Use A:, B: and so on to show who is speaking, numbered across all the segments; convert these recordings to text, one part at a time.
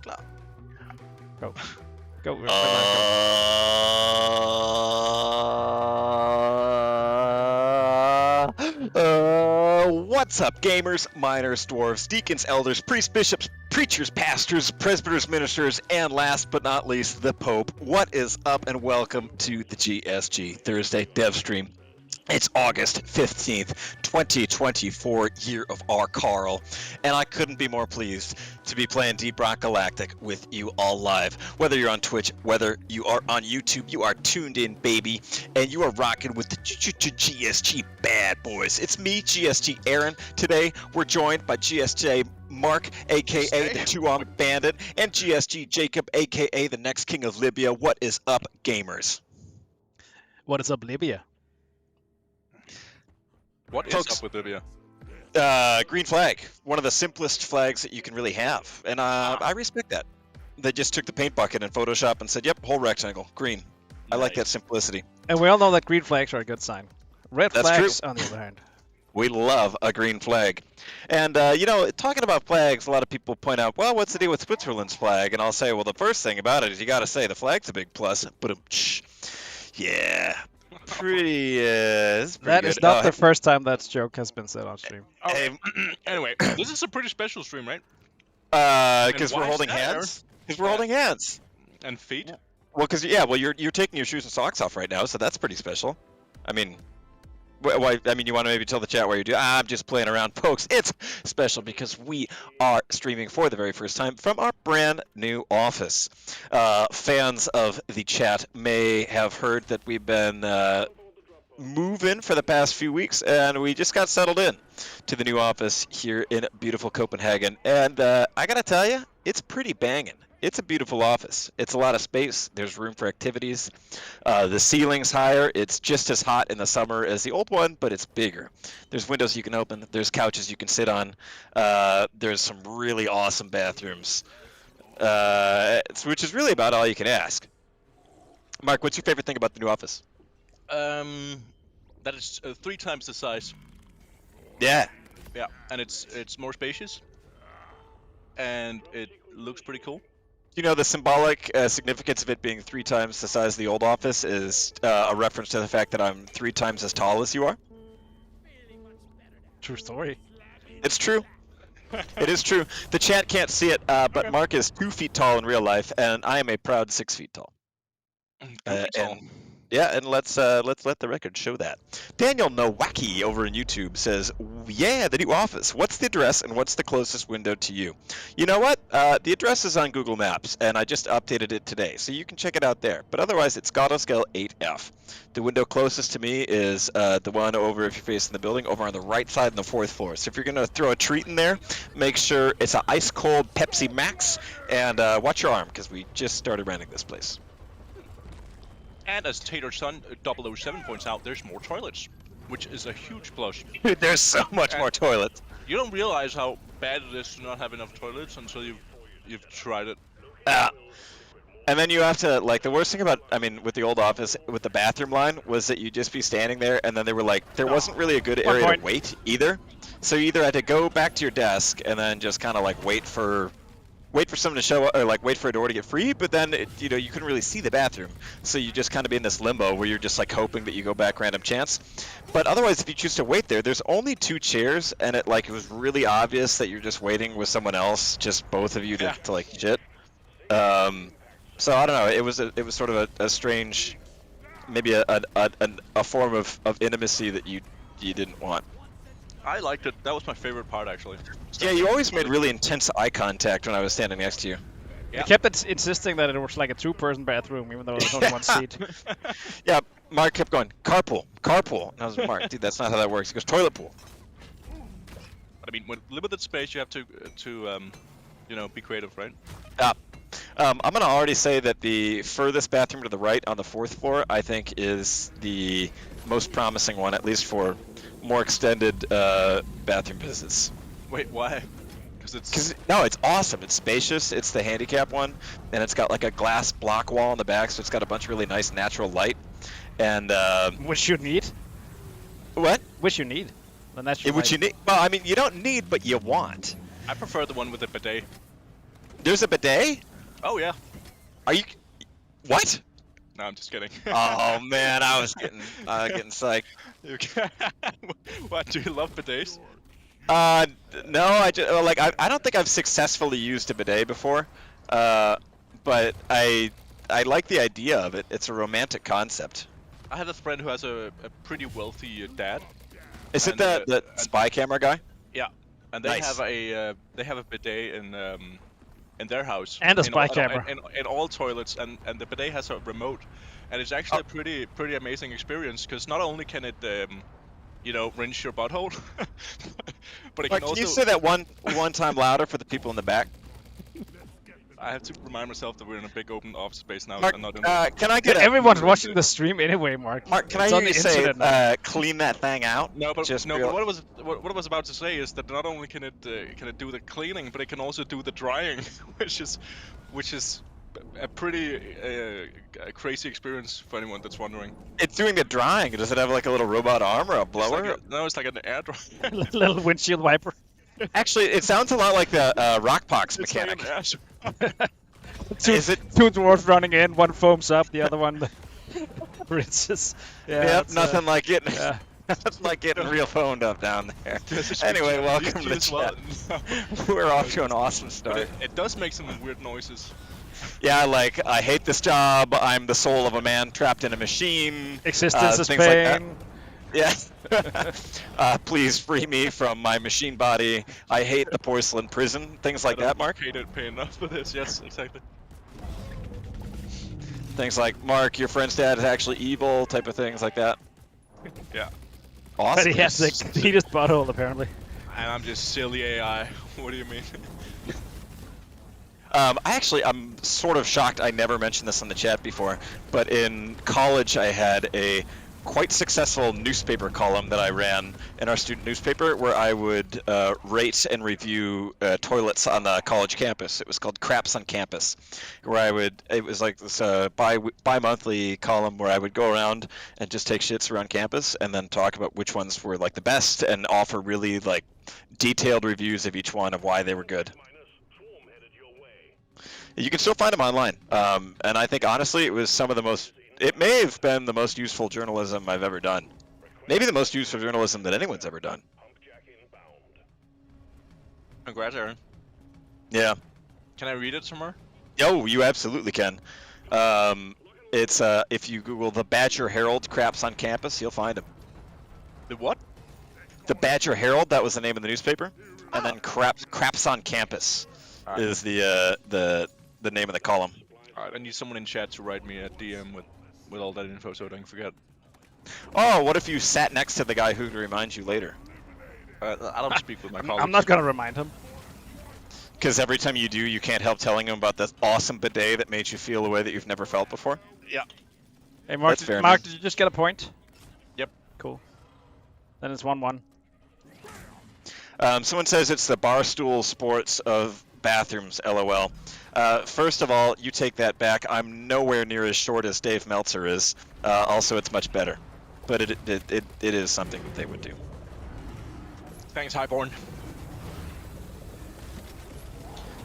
A: klar.
B: Go. Go.
A: What's up, gamers, miners, dwarves, deacons, elders, priests, bishops, preachers, pastors, presbyters, ministers, and last but not least, the Pope. What is up, and welcome to the GSG Thursday Dev Stream. It's August 15th, 2024, year of our Carl, and I couldn't be more pleased to be playing ROCK GALACTIC with you all live. Whether you're on Twitch, whether you are on YouTube, you are tuned in, baby, and you are rocking with the GSG bad boys. It's me, GSG Aaron. Today, we're joined by GSJ Mark, aka the Two-Armed Bandit, and GSG Jacob, aka the next king of Libya. What is up, gamers?
B: What is up, Libya?
C: What
A: Folks,
C: is up with Libya?
A: Green flag. One of the simplest flags that you can really have. And I respect that. They just took the paint bucket in Photoshop and said, yep, whole rectangle, green. I like that simplicity.
B: And we all know that green flags are a good sign. Red
A: That's
B: flags,
A: true.
B: on the other hand.
A: We love a green flag. And, you know, talking about flags, a lot of people point out, well, what's the deal with Switzerland's flag? And I'll say, well, the first thing about it is you got to say the flag's a big plus. But, yeah. Pretty, that
B: That is not the first time that joke has been said on stream.
A: Hey,
C: Anyway, this is a pretty special stream, right?
A: because we're
C: why is
A: holding
C: that, Aaron?
A: hands. Because we're holding hands.
C: And feet?
A: Well, because you're taking your shoes and socks off right now, so that's pretty special. I mean, why? I mean, you want to maybe tell the chat why you do? I'm just playing around, folks. It's special because we are streaming for the very first time from our brand new office. Fans of the chat may have heard that we've been moving for the past few weeks, and we just got settled in to the new office here in beautiful Copenhagen. And I gotta tell you, it's pretty banging. It's a beautiful office. It's a lot of space. There's room for activities. The ceiling's higher. It's just as hot in the summer as the old one, but it's bigger. There's windows you can open. There's couches you can sit on. There's some really awesome bathrooms, which is really about all you can ask. Mark, what's your favorite thing about the new office?
C: That is 3 times the size.
A: Yeah.
C: Yeah, and it's more spacious. And it looks pretty cool.
A: You know, the symbolic significance of it being 3 times the size of the old office is a reference to the fact that I'm 3 times as tall as you are.
B: True story.
A: It's true. It is true. The chat can't see it, but Mark is 2 feet tall in real life, and I am a proud 6 feet tall. And let's let the record show that. Daniel Nowacki over in YouTube says, yeah, the new office. What's the address and what's the closest window to you? You know what? The address is on Google Maps, and I just updated it today, so you can check it out there. But otherwise, it's Gottoscale 8F. The window closest to me is the one over, if you're facing the building, over on the right side on the 4th floor. So if you're going to throw a treat in there, make sure it's an ice-cold Pepsi Max, and watch your arm, because we just started renting this place.
C: And as Tater Sun 007 points out, there's more toilets, which is a huge plus.
A: Dude, there's so much more toilets.
C: You don't realize how bad it is to not have enough toilets until you've tried it.
A: And then you have to, like, the worst thing about, I mean, with the old office, with the bathroom line, was that you'd just be standing there, and then they were like, there wasn't really a good area to wait either. So you either had to go back to your desk and then just kind of like wait for someone to show up, or like wait for a door to get free, but then you know, you couldn't really see the bathroom, so you just kind of be in this limbo where you're just like hoping that you go back random chance. But otherwise, if you choose to wait there, there's only 2 chairs, and it was really obvious that you're just waiting with someone else, just both of you to like shit. So I don't know, it was sort of a strange, maybe a form of intimacy that you didn't want.
C: I liked it. That was my favorite part, actually.
A: Yeah, you always made really intense eye contact when I was standing next to you.
B: Yeah. They kept insisting that it was like a 2-person bathroom, even though there was only 1 seat.
A: Yeah, Mark kept going, carpool. And I was like, Mark, dude, that's not how that works. He goes, toilet pool.
C: I mean, with limited space, you have to you know, be creative, right?
A: I'm going to already say that the furthest bathroom to the right on the 4th floor, I think, is the most promising one, at least for more extended bathroom visits.
C: Wait, why?
A: No, it's awesome. It's spacious. It's the handicap one, and it's got like a glass block wall in the back, so it's got a bunch of really nice natural light. And
B: which you need.
A: What?
B: Which you need. The natural
A: which
B: light.
A: you need. Well, I mean, you don't need, but you want.
C: I prefer the one with the bidet.
A: There's a bidet?
C: Oh yeah.
A: Are you? What?
C: No, I'm just kidding.
A: Oh man, I was getting psyched.
C: You can- What, do you love bidets?
A: No, I don't think I've successfully used a bidet before, but I like the idea of it. It's a romantic concept.
C: I had a friend who has a pretty wealthy dad.
A: Is it
C: And,
A: the spy camera guy?
C: Yeah, and they
A: Nice.
C: have a bidet in their house.
B: And a
C: In
B: spy
C: all-
B: camera.
C: in all toilets, and the bidet has a remote, and it's actually a pretty amazing experience because not only can it you know, rinse your butthole, but it
A: Mark,
C: can also.
A: you say that one time louder for the people in the back?
C: I have to remind myself that we're in a big open office space now.
A: Mark,
C: and not in
A: can I get
B: Everyone's watching the stream anyway, Mark.
A: Mark, can
B: It's
A: I
B: on
A: hear
B: the
A: you say
B: internet now.
A: clean that thing out?
C: No, but
A: Just
C: no.
A: real-
C: But what I was about to say is that not only can it do the cleaning, but it can also do the drying, which is a pretty crazy experience for anyone that's wondering.
A: It's doing the drying. Does it have like a little robot arm or a blower?
C: It's like an air dryer.
B: Little windshield wiper.
A: Actually, it sounds a lot like the Rockpox
C: It's like
A: mechanic.
C: an air dryer.
A: Is it?
B: Two dwarves running in, one foams up, the other one rinses. Yeah,
A: Yep,
B: it's,
A: nothing like getting
B: yeah.
A: nothing like getting real phoned up down there.
C: There's a
A: Anyway,
C: switch
A: welcome to the
C: as well.
A: chat. We're off to an awesome
C: But
A: start.
C: it does make some weird noises.
A: Yeah, like I hate this job. I'm the soul of a man trapped in a machine.
B: Existence is
A: things like that.
B: pain.
A: Yeah. Please free me from my machine body. I hate the porcelain prison. Things like that, Mark.
C: I don't pay enough for this. Yes, exactly.
A: Things like, Mark, your friend's dad is actually evil, type of things like that.
C: Yeah.
A: Awesome.
B: But he has the cleanest butthole, apparently.
C: And I'm just silly AI. What do you mean?
A: I'm sort of shocked I never mentioned this on the chat before, but in college I had a quite successful newspaper column that I ran in our student newspaper where I would rate and review toilets on the college campus. It was called Craps on Campus, where it was like this bi-monthly column where I would go around and just take shits around campus and then talk about which ones were like the best and offer really like detailed reviews of each one of why they were good. You can still find them online, and I think honestly it may have been the most useful journalism I've ever done. Maybe the most useful journalism that anyone's ever done.
C: Congrats, Aaron.
A: Yeah.
C: Can I read it somewhere?
A: Oh, you absolutely can. It's if you Google the Badger Herald Craps on Campus, you'll find them.
C: The what?
A: The Badger Herald, that was the name of the newspaper, and then Craps on Campus is the name of the column.
C: Alright, I need someone in chat to write me a DM with all that info so I don't forget.
A: Oh, what if you sat next to the guy who'd remind you later?
C: I don't speak with my colleagues.
B: I'm not gonna remind him.
A: Because every time you do, you can't help telling him about this awesome bidet that made you feel a way that you've never felt before.
C: Yeah.
B: Hey, Mark,
A: That's fair
B: Mark,
A: enough.
B: did you just get a point?
C: Yep.
B: Cool. Then it's 1-1.
A: Someone says it's the Barstool Sports of bathrooms, LOL. First of all, you take that back. I'm nowhere near as short as Dave Meltzer is. Also, it's much better. But it is something that they would do.
C: Thanks, Highborn.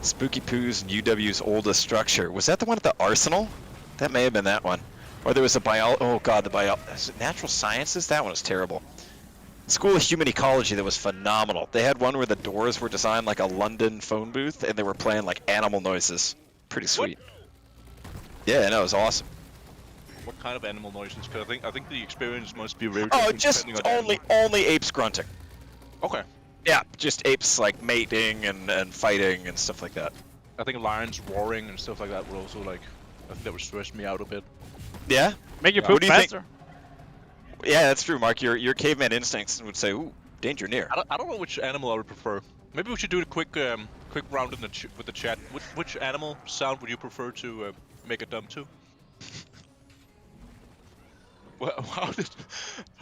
A: Spooky Poo's and UW's oldest structure. Was that the one at the Arsenal? That may have been that one. Or there was a natural sciences? That one was terrible. School of Human Ecology that was phenomenal. They had one where the doors were designed like a London phone booth and they were playing like animal noises. Pretty sweet.
C: What?
A: Yeah, no, it was awesome.
C: What kind of animal noises? Because I think the experience must be very
A: Oh,
C: different
A: just
C: depending on the
A: only apes grunting.
C: animal. Okay.
A: Yeah, just apes like mating and fighting and stuff like that.
C: I think lions roaring and stuff like that would also I think that would stress me out a bit.
A: Yeah?
B: Make your
C: Yeah.
B: poop
A: What do you think?
B: faster.
A: Yeah, that's true, Mark. Your caveman instincts would say, ooh, danger near.
C: I don't know which animal I would prefer. Maybe we should do a quick round in with the chat. Which animal sound would you prefer to make a dump to? Well,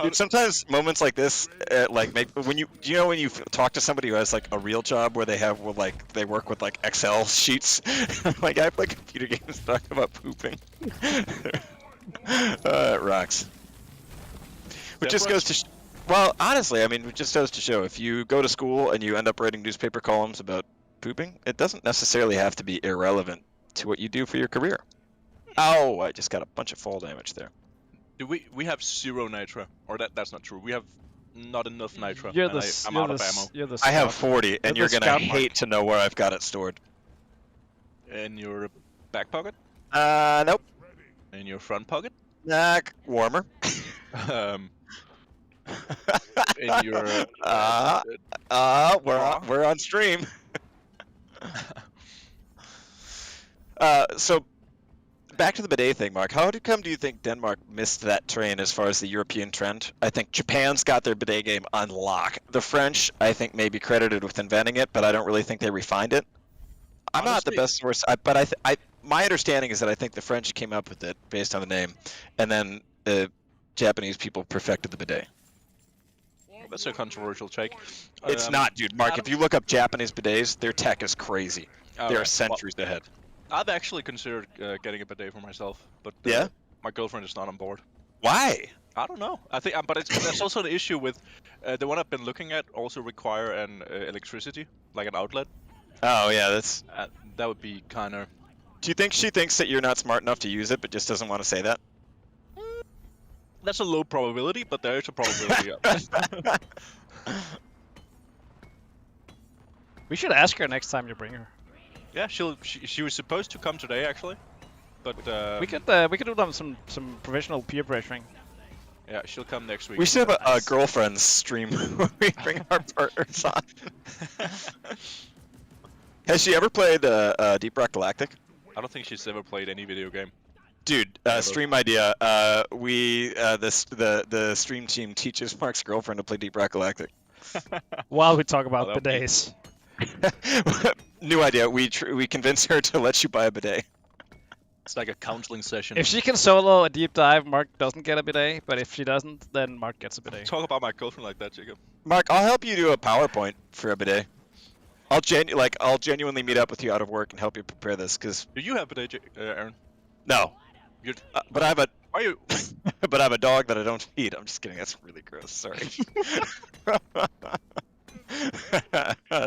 A: Dude, sometimes moments like this, like maybe when you talk to somebody who has like a real job where they work with like Excel sheets, like I play computer games talking about pooping. It rocks. Which just goes to, well, honestly, I mean, it just goes to show if you go to school and you end up writing newspaper columns about pooping, it doesn't necessarily have to be irrelevant to what you do for your career. Oh, I just got a bunch of fall damage there.
C: Do we have 0 nitra, or that's not true. We have not enough nitra,
B: You're
C: and
B: the
C: I'm out of ammo.
B: You're the
A: I have
B: scout.
A: 40, and
B: You're
A: you're
B: the
A: gonna
B: scout, Mark.
A: hate to know where I've got it stored.
C: In your back pocket?
A: Nope.
C: In your front pocket?
A: Warmer.
C: Um, in your
A: we're on stream. So back to the bidet thing, Mark. How do you think Denmark missed that train as far as the European trend? I think Japan's got their bidet game on lock. The French, I think, may be credited with inventing it, but I don't really think they refined it. I'm not the best source, but my understanding is that I think the French came up with it based on the name, and then the Japanese people perfected the bidet.
C: That's a controversial take.
A: It's not, dude. Mark, if you look up Japanese bidets, their tech is crazy. They're centuries ahead.
C: I've actually considered getting a bidet for myself, but
A: Yeah?
C: my girlfriend is not on board.
A: Why?
C: I don't know. I think, but that's also the issue with the one I've been looking at. Also require an electricity, like an outlet.
A: Oh yeah, that's.
C: That would be kind of.
A: Do you think she thinks that you're not smart enough to use it, but just doesn't want to say that?
C: That's a low probability, but there is a probability.
B: We should ask her next time you bring her.
C: Yeah, she was supposed to come today actually, but
B: We could do some professional peer pressuring.
C: yeah, she'll come next week.
A: We should have a girlfriend's stream where we bring our partners on. Has she ever played Deep Rock Galactic?
C: I don't think she's ever played any video game.
A: Dude, stream idea. The stream team teaches Mark's girlfriend to play Deep Rock Galactic.
B: While we talk about
C: that would be-
B: bidets.
A: New idea. We convince her to let you buy a bidet.
C: It's like a counseling session.
B: If she can solo a deep dive, Mark doesn't get a bidet. But if she doesn't, then Mark gets a bidet.
C: Talk about my girlfriend like that, Jacob.
A: Mark, I'll help you do a PowerPoint for a bidet. I'll genuinely meet up with you out of work and help you prepare this, cause
C: Do you have a bidet, Aaron?
A: no,
C: You're...
A: but I have a
C: Are you?
A: but I have a dog that I don't feed. I'm just kidding. That's really gross. Sorry.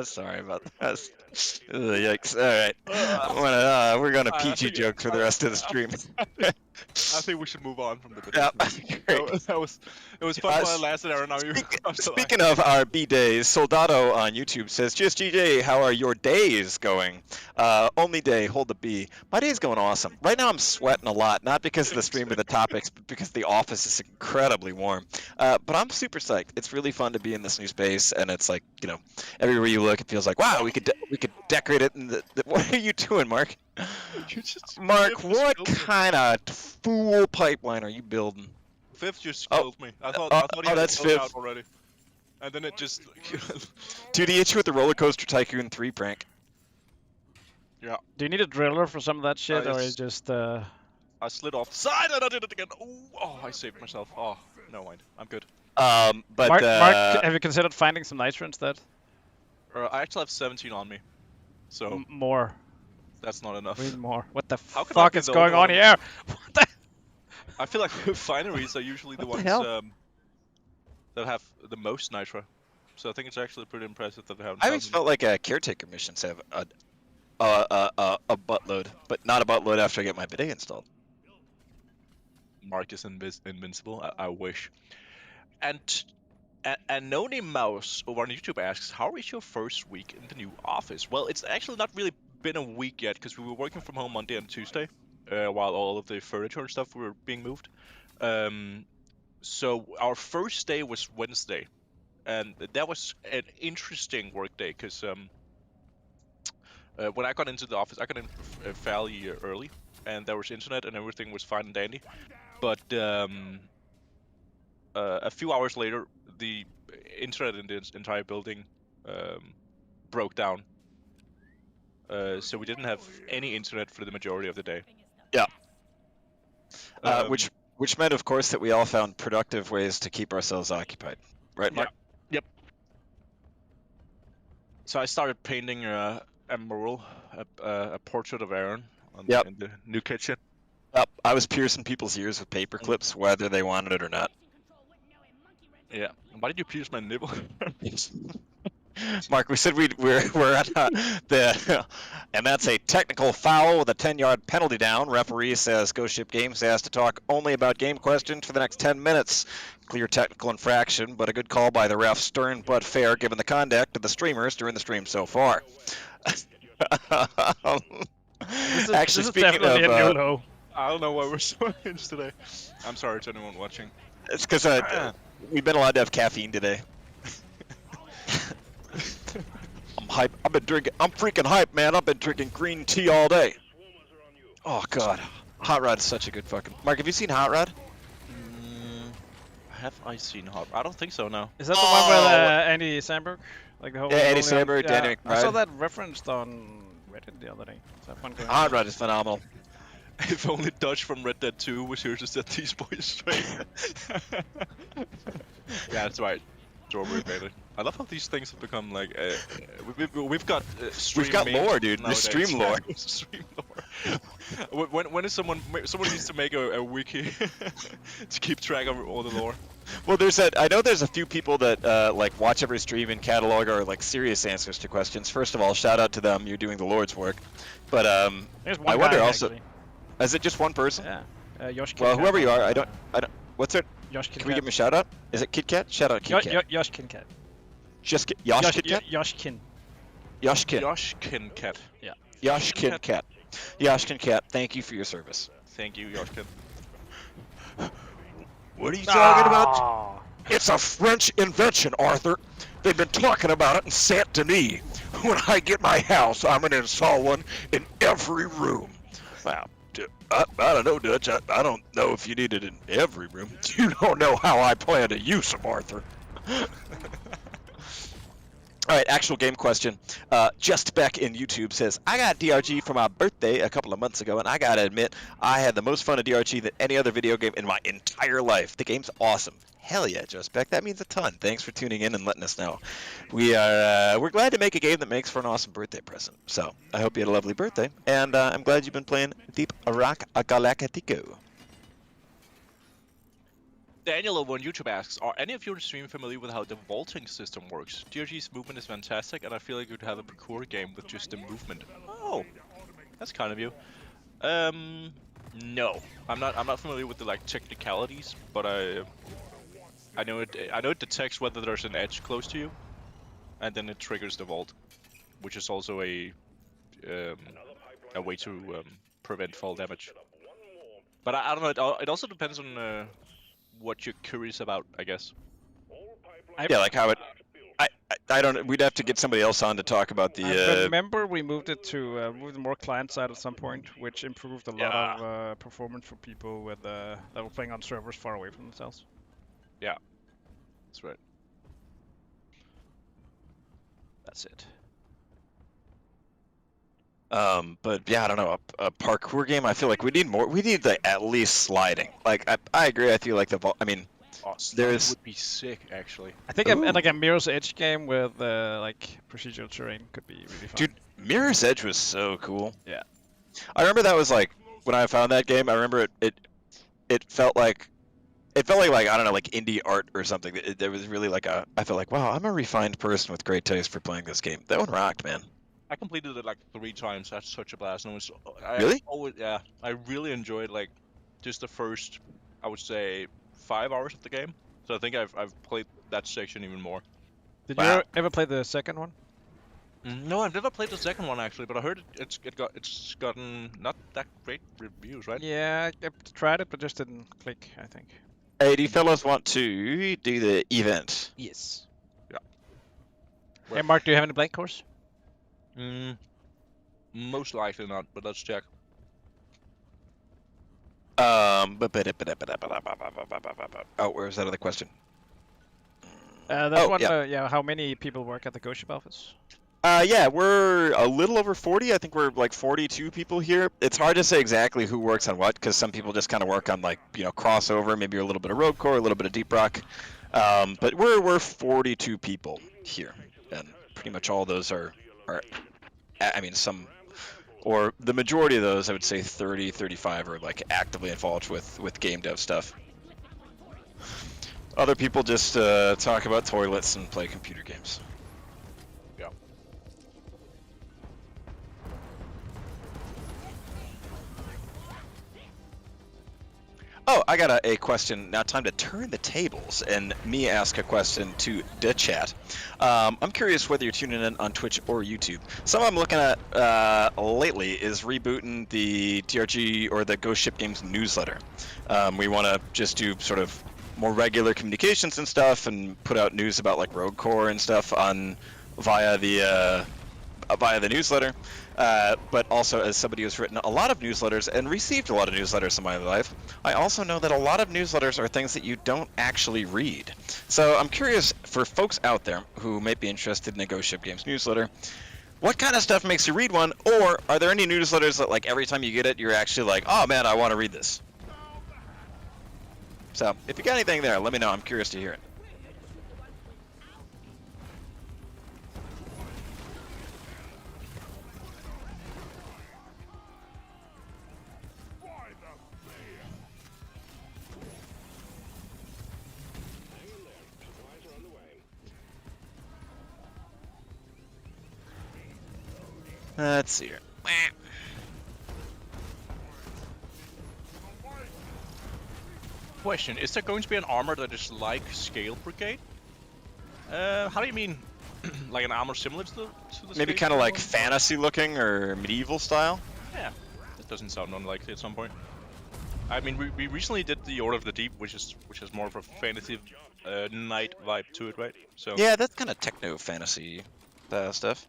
A: Sorry about that. Yikes. All right. We're going to PG joke for the rest of the stream.
C: I think we should move on from the bidet.
A: Yeah, great.
C: It was fun while it lasted, Aaron. Now you.
A: Speaking of our B-days, Soldado on YouTube says, "Just GJ, how are your days going?" Only day, hold the B. My day's going awesome. Right now I'm sweating a lot, not because of the stream or the topics, but because the office is incredibly warm. But I'm super psyched. It's really fun to be in this new space, and it's like, you know, everywhere you look, it feels like, wow, we could decorate it. What are you doing, Mark? Mark, what kind of fool pipeline are you building?
C: Fifth just killed me. I thought he had
A: that's
C: it out
A: Fifth.
C: already. And then it just.
A: Dude, he hit you with the Roller Coaster Tycoon 3 prank.
C: Yeah.
B: Do you need a driller for some of that shit, or
C: yes.
B: is just
C: I slid off the side and I did it again. Oh, I saved myself. Oh, no mind. I'm good.
A: But
B: Mark, have you considered finding some nitro instead?
C: I actually have 17 on me, so
B: More.
C: that's not enough.
B: Way more. What the
C: How can I
B: fuck
C: be
B: is
C: the
B: going
C: only
B: on
C: one?
B: here? What the?
C: I feel like refineries are usually the
B: What the
C: ones
B: hell?
C: that have the most nitro. So I think it's actually pretty impressive that they haven't.
A: I always felt like caretaker missions have a buttload, but not a buttload after I get my bidet installed.
C: Mark is invincible. I wish. And Anony Mouse over on YouTube asks, how is your first week in the new office? Well, it's actually not really been a week yet because we were working from home Monday and Tuesday, while all of the furniture and stuff were being moved. So our first day was Wednesday, and that was an interesting work day because when I got into the office, I got in fairly early, and there was internet and everything was fine and dandy. But a few hours later, the internet in the entire building broke down. So we didn't have any internet for the majority of the day.
A: Yeah. Which meant, of course, that we all found productive ways to keep ourselves occupied. Right, Mark?
C: Yep. So I started painting a mural, a portrait of Aaron in the new kitchen.
A: Yep. I was piercing people's ears with paper clips, whether they wanted it or not.
C: Yeah. Why did you pierce my nipple?
A: Mark, we said we're at the, and that's a technical foul with a 10-yard penalty down. Referee says Ghost Ship Games has to talk only about game questions for the next 10 minutes. Clear technical infraction, but a good call by the ref. Stern but fair given the conduct of the streamers during the stream so far.
B: This is definitely a new low.
C: I don't know why we're so intense today. I'm sorry to anyone watching.
A: It's because we've been allowed to have caffeine today. I'm hype. I've been drinking. I'm freaking hype, man. I've been drinking green tea all day. Oh god, Hot Rod is such a good fucking. Mark, have you seen Hot Rod?
D: Have I seen Hot? I don't think so. No.
B: Is that the one with Andy Samberg? Like the whole.
A: Yeah, Andy Samberg, Danny McBride.
B: I saw that referenced on Reddit the other day. Is that one going on?
A: Hot Rod is phenomenal.
C: If only Dutch from Red Dead 2 was here to set these boys straight. Yeah, that's right. Strawberry Bailey. I love how these things have become like we've got stream
A: We've got
C: memes
A: lore, dude.
C: nowadays.
A: Stream lore.
C: Stream lore. When is someone needs to make a wiki to keep track of all the lore?
A: Well, I know there's a few people that like watch every stream and catalog our like serious answers to questions. First of all, shout out to them. You're doing the Lord's work. But
B: There's one
A: I wonder
B: guy,
A: also,
B: actually.
A: is it just one person?
B: Yeah. Josh
A: Well,
B: Kincat.
A: whoever you are, I don't. What's it?
B: Josh
A: Can we give him a shout out? Is it Kit Kat? Shout out Kit Kat.
B: Josh Kincat.
A: Just Yosh Kit Kat?
B: Josh Kin.
A: Yosh Kin.
C: Josh Kincat.
B: Yeah.
A: Yosh Kin Kat. Yosh Kin Kat, thank you for your service.
C: Thank you, Josh Kin.
A: What are you talking about? It's a French invention, Arthur. They've been talking about it in Saint Denis. When I get my house, I'm gonna install one in every room. Wow. I don't know, Dutch. I don't know if you need it in every room. You don't know how I plan to use them, Arthur. All right, actual game question. Just Beck in YouTube says, I got DRG for my birthday a couple of months ago, and I gotta admit, I had the most fun at DRG than any other video game in my entire life. The game's awesome. Hell yeah, Just Beck. That means a ton. Thanks for tuning in and letting us know. We're glad to make a game that makes for an awesome birthday present. So I hope you had a lovely birthday, and I'm glad you've been playing Deep Rock Galactico.
D: Daniel over on YouTube asks, are any of your stream familiar with how the vaulting system works? DRG's movement is fantastic, and I feel like you'd have a parkour game with just the movement. Oh, that's kind of you. No, I'm not familiar with the like technicalities, but I know it detects whether there's an edge close to you, and then it triggers the vault, which is also a way to prevent fall damage. But I don't know. It also depends on what you're curious about, I guess.
A: Yeah, like how it. I don't. We'd have to get somebody else on to talk about the.
B: I remember we moved it to more client side at some point, which improved a lot of performance for people with that were playing on servers far away from themselves.
D: Yeah, that's right.
B: That's it.
A: But yeah, I don't know. A parkour game. I feel like we need more. We need like at least sliding. Like I agree. I feel like I mean, there's
C: would be sick actually.
B: I think like a Mirror's Edge game with like procedural terrain could be really fun.
A: Dude, Mirror's Edge was so cool.
B: Yeah.
A: I remember that was like when I found that game. I remember it felt like I don't know, like indie art or something. There was really like I felt like, wow, I'm a refined person with great taste for playing this game. That one rocked, man.
D: I completed it like 3 times. That's such a blast. And it was,
A: Really?
D: I really enjoyed like just the first, I would say, 5 hours of the game. So I think I've played that section even more.
B: Did you ever play the second one?
D: No, I've never played the second one actually, but I heard it's gotten not that great reviews, right?
B: Yeah, I tried it, but just didn't click, I think.
A: Hey, do you fellas want to do the event?
B: Yes.
D: Yeah.
B: Hey, Mark, do you have any blank course?
D: Most likely not, but let's check.
A: Oh, where's that other question?
B: That's one.
A: Yeah.
B: Yeah, how many people work at the Ghost Ship office?
A: Yeah, we're a little over 40. I think we're like 42 people here. It's hard to say exactly who works on what, because some people just kind of work on like, crossover, maybe a little bit of Rogue Core, a little bit of Deep Rock. But we're 42 people here, and pretty much all those are I mean, some, or the majority of those, I would say 30, 35 are like actively involved with game dev stuff. Other people just talk about toilets and play computer games. Oh, I got a question. Now time to turn the tables and me ask a question to the chat. I'm curious whether you're tuning in on Twitch or YouTube. Something I'm looking at lately is rebooting the DRG or the Ghost Ship Games newsletter. We want to just do sort of more regular communications and stuff and put out news about like Rogue Core and stuff on via the newsletter. But also, as somebody who's written a lot of newsletters and received a lot of newsletters in my life, I also know that a lot of newsletters are things that you don't actually read. So I'm curious for folks out there who might be interested in a Ghost Ship Games newsletter, what kind of stuff makes you read one? Or are there any newsletters that like every time you get it, you're actually like, oh man, I want to read this? So if you got anything there, let me know. I'm curious to hear it. Let's see here.
D: Question: is there going to be an armor that is like Scale Brigade? How do you mean? Like an armor similar to the
A: Maybe
D: Scale
A: kind of like
D: one?
A: fantasy looking or medieval style?
D: Yeah, that doesn't sound unlikely at some point. I mean, we recently did the Order of the Deep, which is more of a fantasy knight vibe to it, right? So
A: Yeah, that's kind of techno fantasy stuff.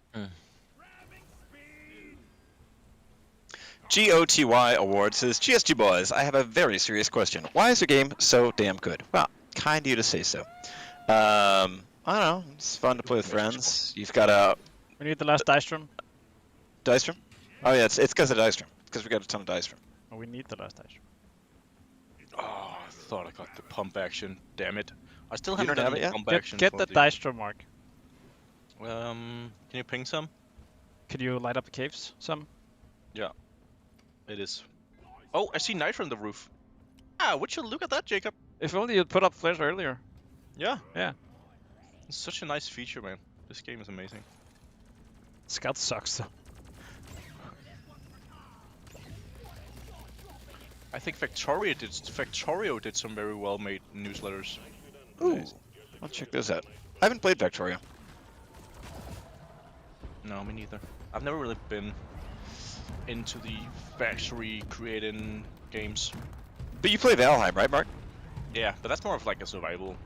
A: GOTY Award says, GSG boys, I have a very serious question. Why is your game so damn good? Well, kind of you to say so. I don't know. It's fun to play with friends. You've got a
B: We need the last dice room.
A: dice room? Oh yeah, it's because of dice room. Because we got a ton of dice room.
B: Oh, we need the last dice room.
D: Oh, I thought I got the pump action. Damn it! I still
A: You
D: haven't
A: don't have
D: done
A: it
D: the
A: yet?
D: pump
B: Get,
D: action.
B: get
D: for
B: the dice room, Mark.
D: Can you ping some?
B: Could you light up the caves some?
D: Yeah, it is. Oh, I see Nitro on the roof. Ah, would you look at that, Jacob?
B: If only you'd put up flares earlier.
D: Yeah.
B: Yeah.
D: It's such a nice feature, man. This game is amazing.
B: Scout sucks though.
D: I think Factorio did some very well made newsletters.
A: Ooh,
D: Nice.
A: I'll check those out. I haven't played Factorio.
D: No, me neither. I've never really been into the factory creating games.
A: But you play Valheim, right, Mark?
D: Yeah, but that's more of like a survival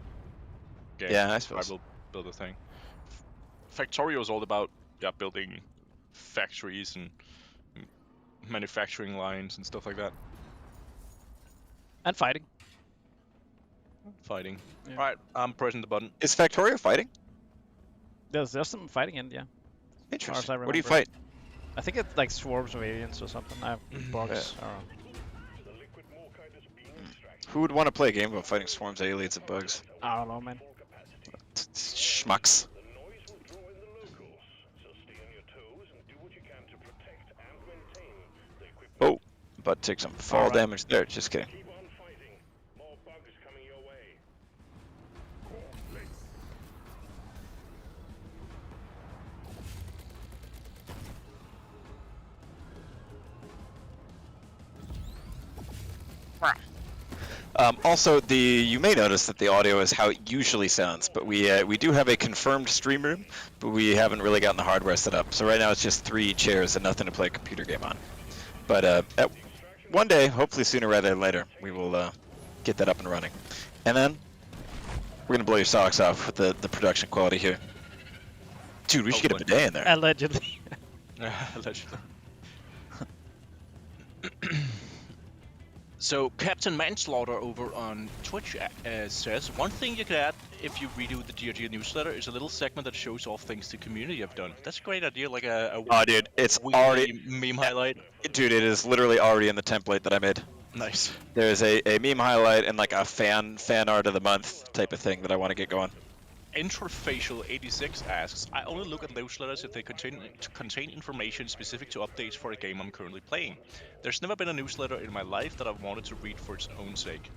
D: game.
A: Yeah, I suppose.
D: Survival builder thing. Factorio is all about building factories and manufacturing lines and stuff like that.
B: And fighting.
D: Fighting.
B: Yeah.
D: Alright, I'm pressing the button.
A: Is Factorio fighting?
B: There's some fighting in, yeah.
A: Interesting.
B: I
A: What do you
B: remember.
A: fight?
B: I think it's like swarms of aliens or something. I have bugs. I don't know.
A: Who would want to play a game about fighting swarms, aliens, and bugs?
B: I don't know, man.
A: Schmucks. Oh, about to take some fall
B: Alright.
A: damage there. Just kidding. Also, you may notice that the audio is how it usually sounds, but we do have a confirmed stream room, but we haven't really gotten the hardware set up. So right now it's just 3 chairs and nothing to play a computer game on. But one day, hopefully sooner rather than later, we will get that up and running. And then we're gonna blow your socks off with the production quality here. Dude, we should get a bidet in there.
B: Allegedly.
D: Allegedly. So Captain Manslaughter over on Twitch says, one thing you could add if you redo the DRG newsletter is a little segment that shows off things the community have done. That's a great idea, like a
A: Oh, dude, it's
D: weekly
A: already,
D: meme highlight.
A: dude, it is literally already in the template that I made.
D: Nice.
A: There's a meme highlight and like a fan art of the month type of thing that I want to get going.
D: Intrafacial86 asks, I only look at newsletters if they contain information specific to updates for a game I'm currently playing. There's never been a newsletter in my life that I've wanted to read for its own sake.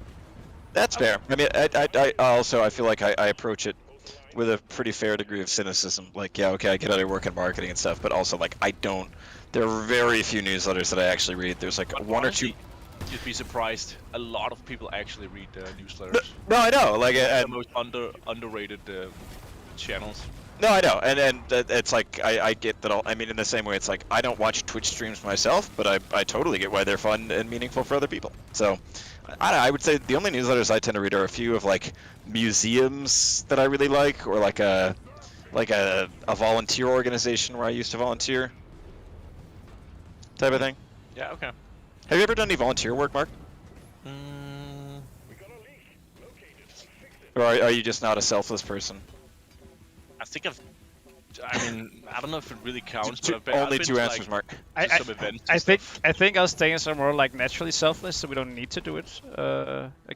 A: That's fair. I mean, I also I feel like I approach it with a pretty fair degree of cynicism. Like, yeah, okay, I get out of work in marketing and stuff, but also like there are very few newsletters that I actually read. There's like
D: But
A: one or
D: honestly,
A: two.
D: You'd be surprised. A lot of people actually read newsletters.
A: No, I know. Like,
D: The most underrated channels.
A: no, I know, and it's like I get that. I mean, in the same way, it's like I don't watch Twitch streams myself, but I totally get why they're fun and meaningful for other people. So, I would say the only newsletters I tend to read are a few of like museums that I really like, or like a volunteer organization where I used to volunteer, type of thing.
D: Yeah. Okay.
A: Have you ever done any volunteer work, Mark? Or are you just not a selfless person?
D: I think I mean, I don't know if it really counts,
A: Two-
D: but I've
A: only
D: been
A: two
D: to,
A: answers,
D: like,
A: Mark.
D: to some events and stuff.
B: I think us Danes are more like naturally selfless, so we don't need to do it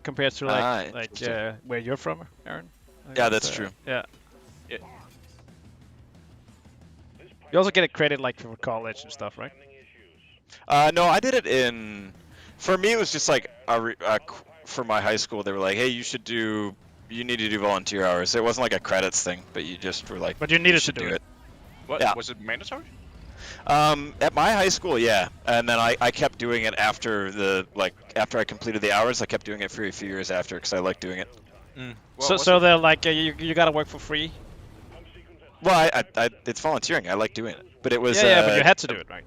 B: compared to
A: interesting.
B: where you're from, Aaron.
A: Yeah, that's true.
B: Yeah.
D: Yeah.
B: You also get a credit like for college and stuff, right?
A: No, I did it in. For me, it was just like for my high school. They were like, "Hey, you need to do volunteer hours." It wasn't like a credits thing, but you just were like.
B: But you needed to
A: should
B: do it.
D: What
A: Yeah.
D: was it mandatory?
A: At my high school, yeah, and then I kept doing it after after I completed the hours. I kept doing it for a few years after because I liked doing it.
B: So they're like you gotta work for free.
A: Well, it's volunteering. I like doing it, but it was.
B: Yeah, but you had to do it, right?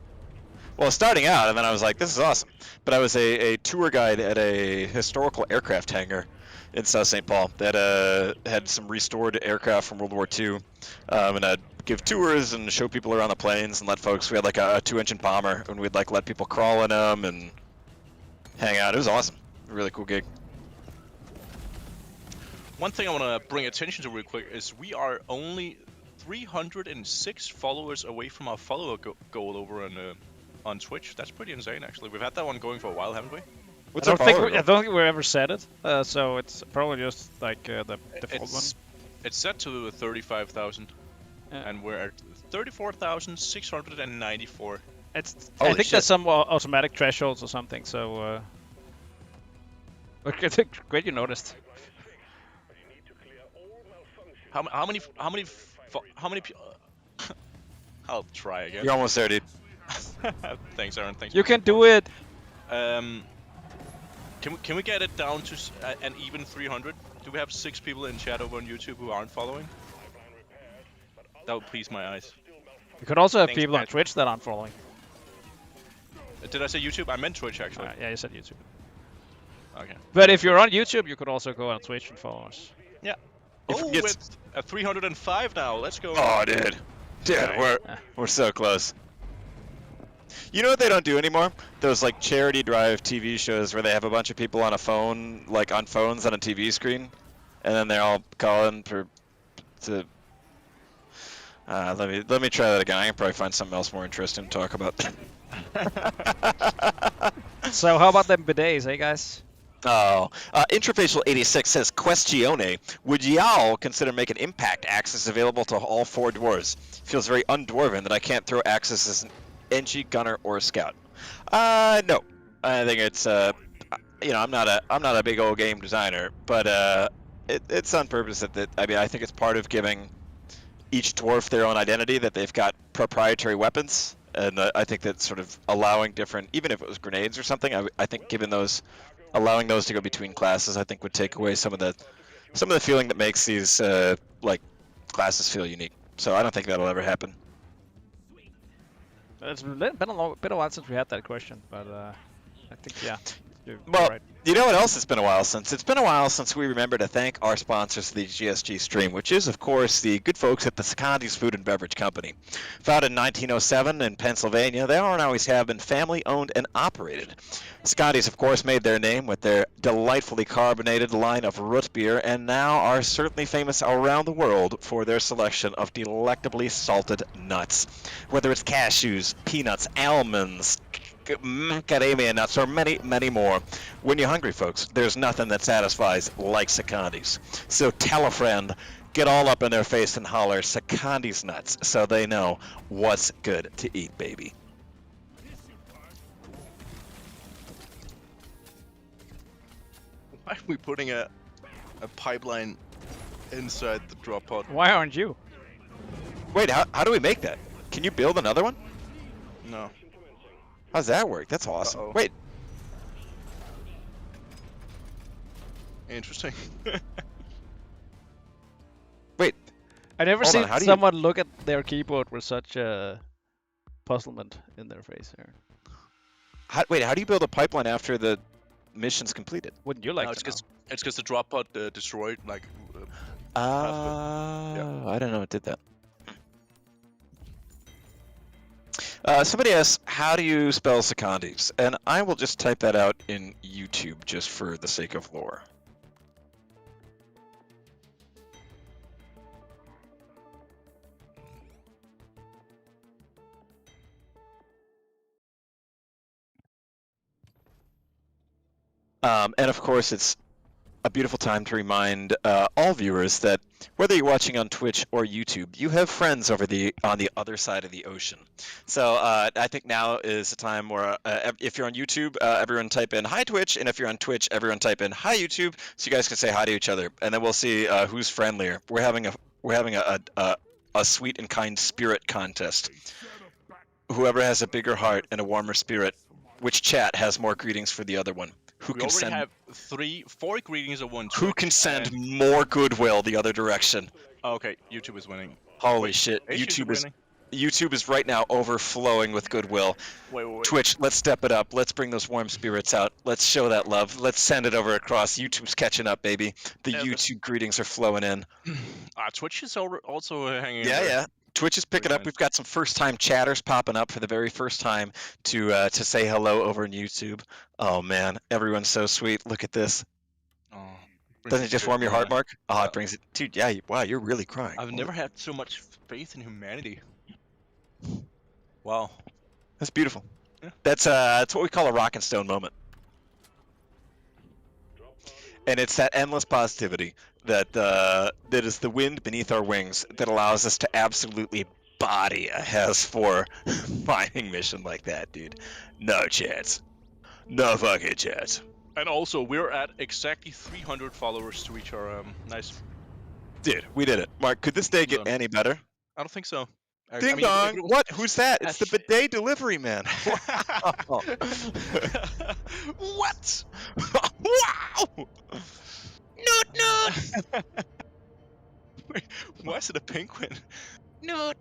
A: Well, starting out, and then I was like, this is awesome. But I was a tour guide at a historical aircraft hangar in South St. Paul that had some restored aircraft from World War II. And I'd give tours and show people around the planes and let folks. We had like a 2-engine bomber, and we'd like let people crawl in them and hang out. It was awesome. A really cool gig.
D: One thing I want to bring attention to real quick is we are only 306 followers away from our follower goal over on Twitch. That's pretty insane, actually. We've had that one going for a while, haven't we?
B: I don't think we ever said it, so it's probably just like the default one.
D: It's set to 35,000, and we're at 34,694.
B: I
A: Holy
B: think
A: shit.
B: there's some automatic thresholds or something. So, great you noticed.
D: How many? I'll try again.
A: You're almost there, dude.
D: Thanks, Aaron. Thanks.
B: You can do it.
D: Can we get it down to an even 300? Do we have 6 people in chat over on YouTube who aren't following? That would please my eyes.
B: You could also have
D: Thanks,
B: people on
D: Pat.
B: Twitch that aren't following.
D: Did I say YouTube? I meant Twitch, actually.
B: Yeah, you said YouTube.
D: Okay.
B: But if you're on YouTube, you could also go on Twitch and follow us.
D: Yeah.
A: If
D: Oh,
A: it
D: we're
A: gets-
D: at 305 now. Let's go.
A: Oh, dude. Dude,
D: Okay.
A: we're so close. You know what they don't do anymore? Those like charity drive TV shows where they have a bunch of people on a phone, like on phones on a TV screen, and then they're all calling to. Let me try that again. I can probably find something else more interesting to talk about.
B: So how about them bidets, hey guys?
A: Oh, Intrafacial86 says, Questione, would y'all consider making impact axes available to all 4 dwarves? Feels very undwarven that I can't throw axes as an NG, gunner, or a scout. No. I think it's, I'm not a big old game designer, but it's on purpose I think it's part of giving each dwarf their own identity, that they've got proprietary weapons, and I think that sort of allowing different, even if it was grenades or something, I think allowing those to go between classes, I think would take away some of the feeling that makes these like classes feel unique. So I don't think that'll ever happen.
B: It's been a while since we had that question, but I think you're
A: Well,
B: right.
A: you know what else it's been a while since? It's been a while since we remember to thank our sponsors of the GSG stream, which is, of course, the good folks at the Secondi's Food and Beverage Company. Founded in 1907 in Pennsylvania, they are and always have been family-owned and operated. Secondi's, of course, made their name with their delightfully carbonated line of root beer, and now are certainly famous around the world for their selection of delectably salted nuts. Whether it's cashews, peanuts, almonds, macadamia nuts, or many, many more. When you're hungry, folks, there's nothing that satisfies like Secondi's. So tell a friend, get all up in their face and holler Secondi's nuts so they know what's good to eat, baby.
D: Why are we putting a pipeline inside the drop pod?
B: Why aren't you?
A: Wait, how do we make that? Can you build another one?
D: No.
A: How's that work? That's awesome.
D: Uh-oh.
A: Wait.
C: Interesting.
A: Wait,
B: I never
A: Hold on,
B: seen
A: how do you-
B: someone look at their keyboard with such a puzzlement in their face. Here.
A: wait, how do you build a pipeline after the mission's completed?
B: Wouldn't you like
C: No, it's
B: to know?
C: because the drop pod destroyed like.
A: I don't know what did that. Somebody asks, how do you spell Secondes? And I will just type that out in YouTube just for the sake of lore. And of course, it's a beautiful time to remind all viewers that whether you're watching on Twitch or YouTube, you have friends on the other side of the ocean. So I think now is the time where if you're on YouTube, everyone type in hi Twitch, and if you're on Twitch, everyone type in hi YouTube, so you guys can say hi to each other, and then we'll see who's friendlier. We're having a sweet and kind spirit contest. Whoever has a bigger heart and a warmer spirit, which chat has more greetings for the other one? Who
C: We
A: can
C: already
A: send
C: have 4 greetings of one.
A: Who can send more goodwill the other direction?
C: Oh, okay, YouTube is winning.
A: Holy
C: Wait,
A: shit!
C: is
A: YouTube is right now overflowing with goodwill.
C: Wait.
A: Twitch, let's step it up. Let's bring those warm spirits out. Let's show that love. Let's send it over across. YouTube's catching up, baby. The
C: Yeah,
A: YouTube greetings are flowing in.
C: Twitch is also hanging. in
A: Yeah,
C: there.
A: yeah. Twitch is picking up.
C: nice.
A: We've got some first-time chatters popping up for the very first time to say hello over on YouTube. Oh man, everyone's so sweet. Look at this.
C: Oh,
A: Doesn't it just warm your heart, Mark? Oh,
C: Yeah.
A: it brings it, dude. Yeah, wow, you're really crying.
C: I've never had so much faith in humanity. Wow.
A: That's beautiful.
C: Yeah.
A: That's what we call a rock and stone moment. And it's that endless positivity that is the wind beneath our wings that allows us to absolutely body a Has-4 mining mission like that, dude. No chance. No fucking chance.
C: And also, we're at exactly 300 followers to reach our nice.
A: Dude, we did it. Mark, could this day get
C: Done.
A: any better?
C: I don't think so. I
A: Ding
C: mean,
A: dong!
C: it was-
A: What? Who's that? It's the bidet delivery man. Oh.
C: What?
A: Wow! No!
C: Wait, why is it a penguin?
A: No!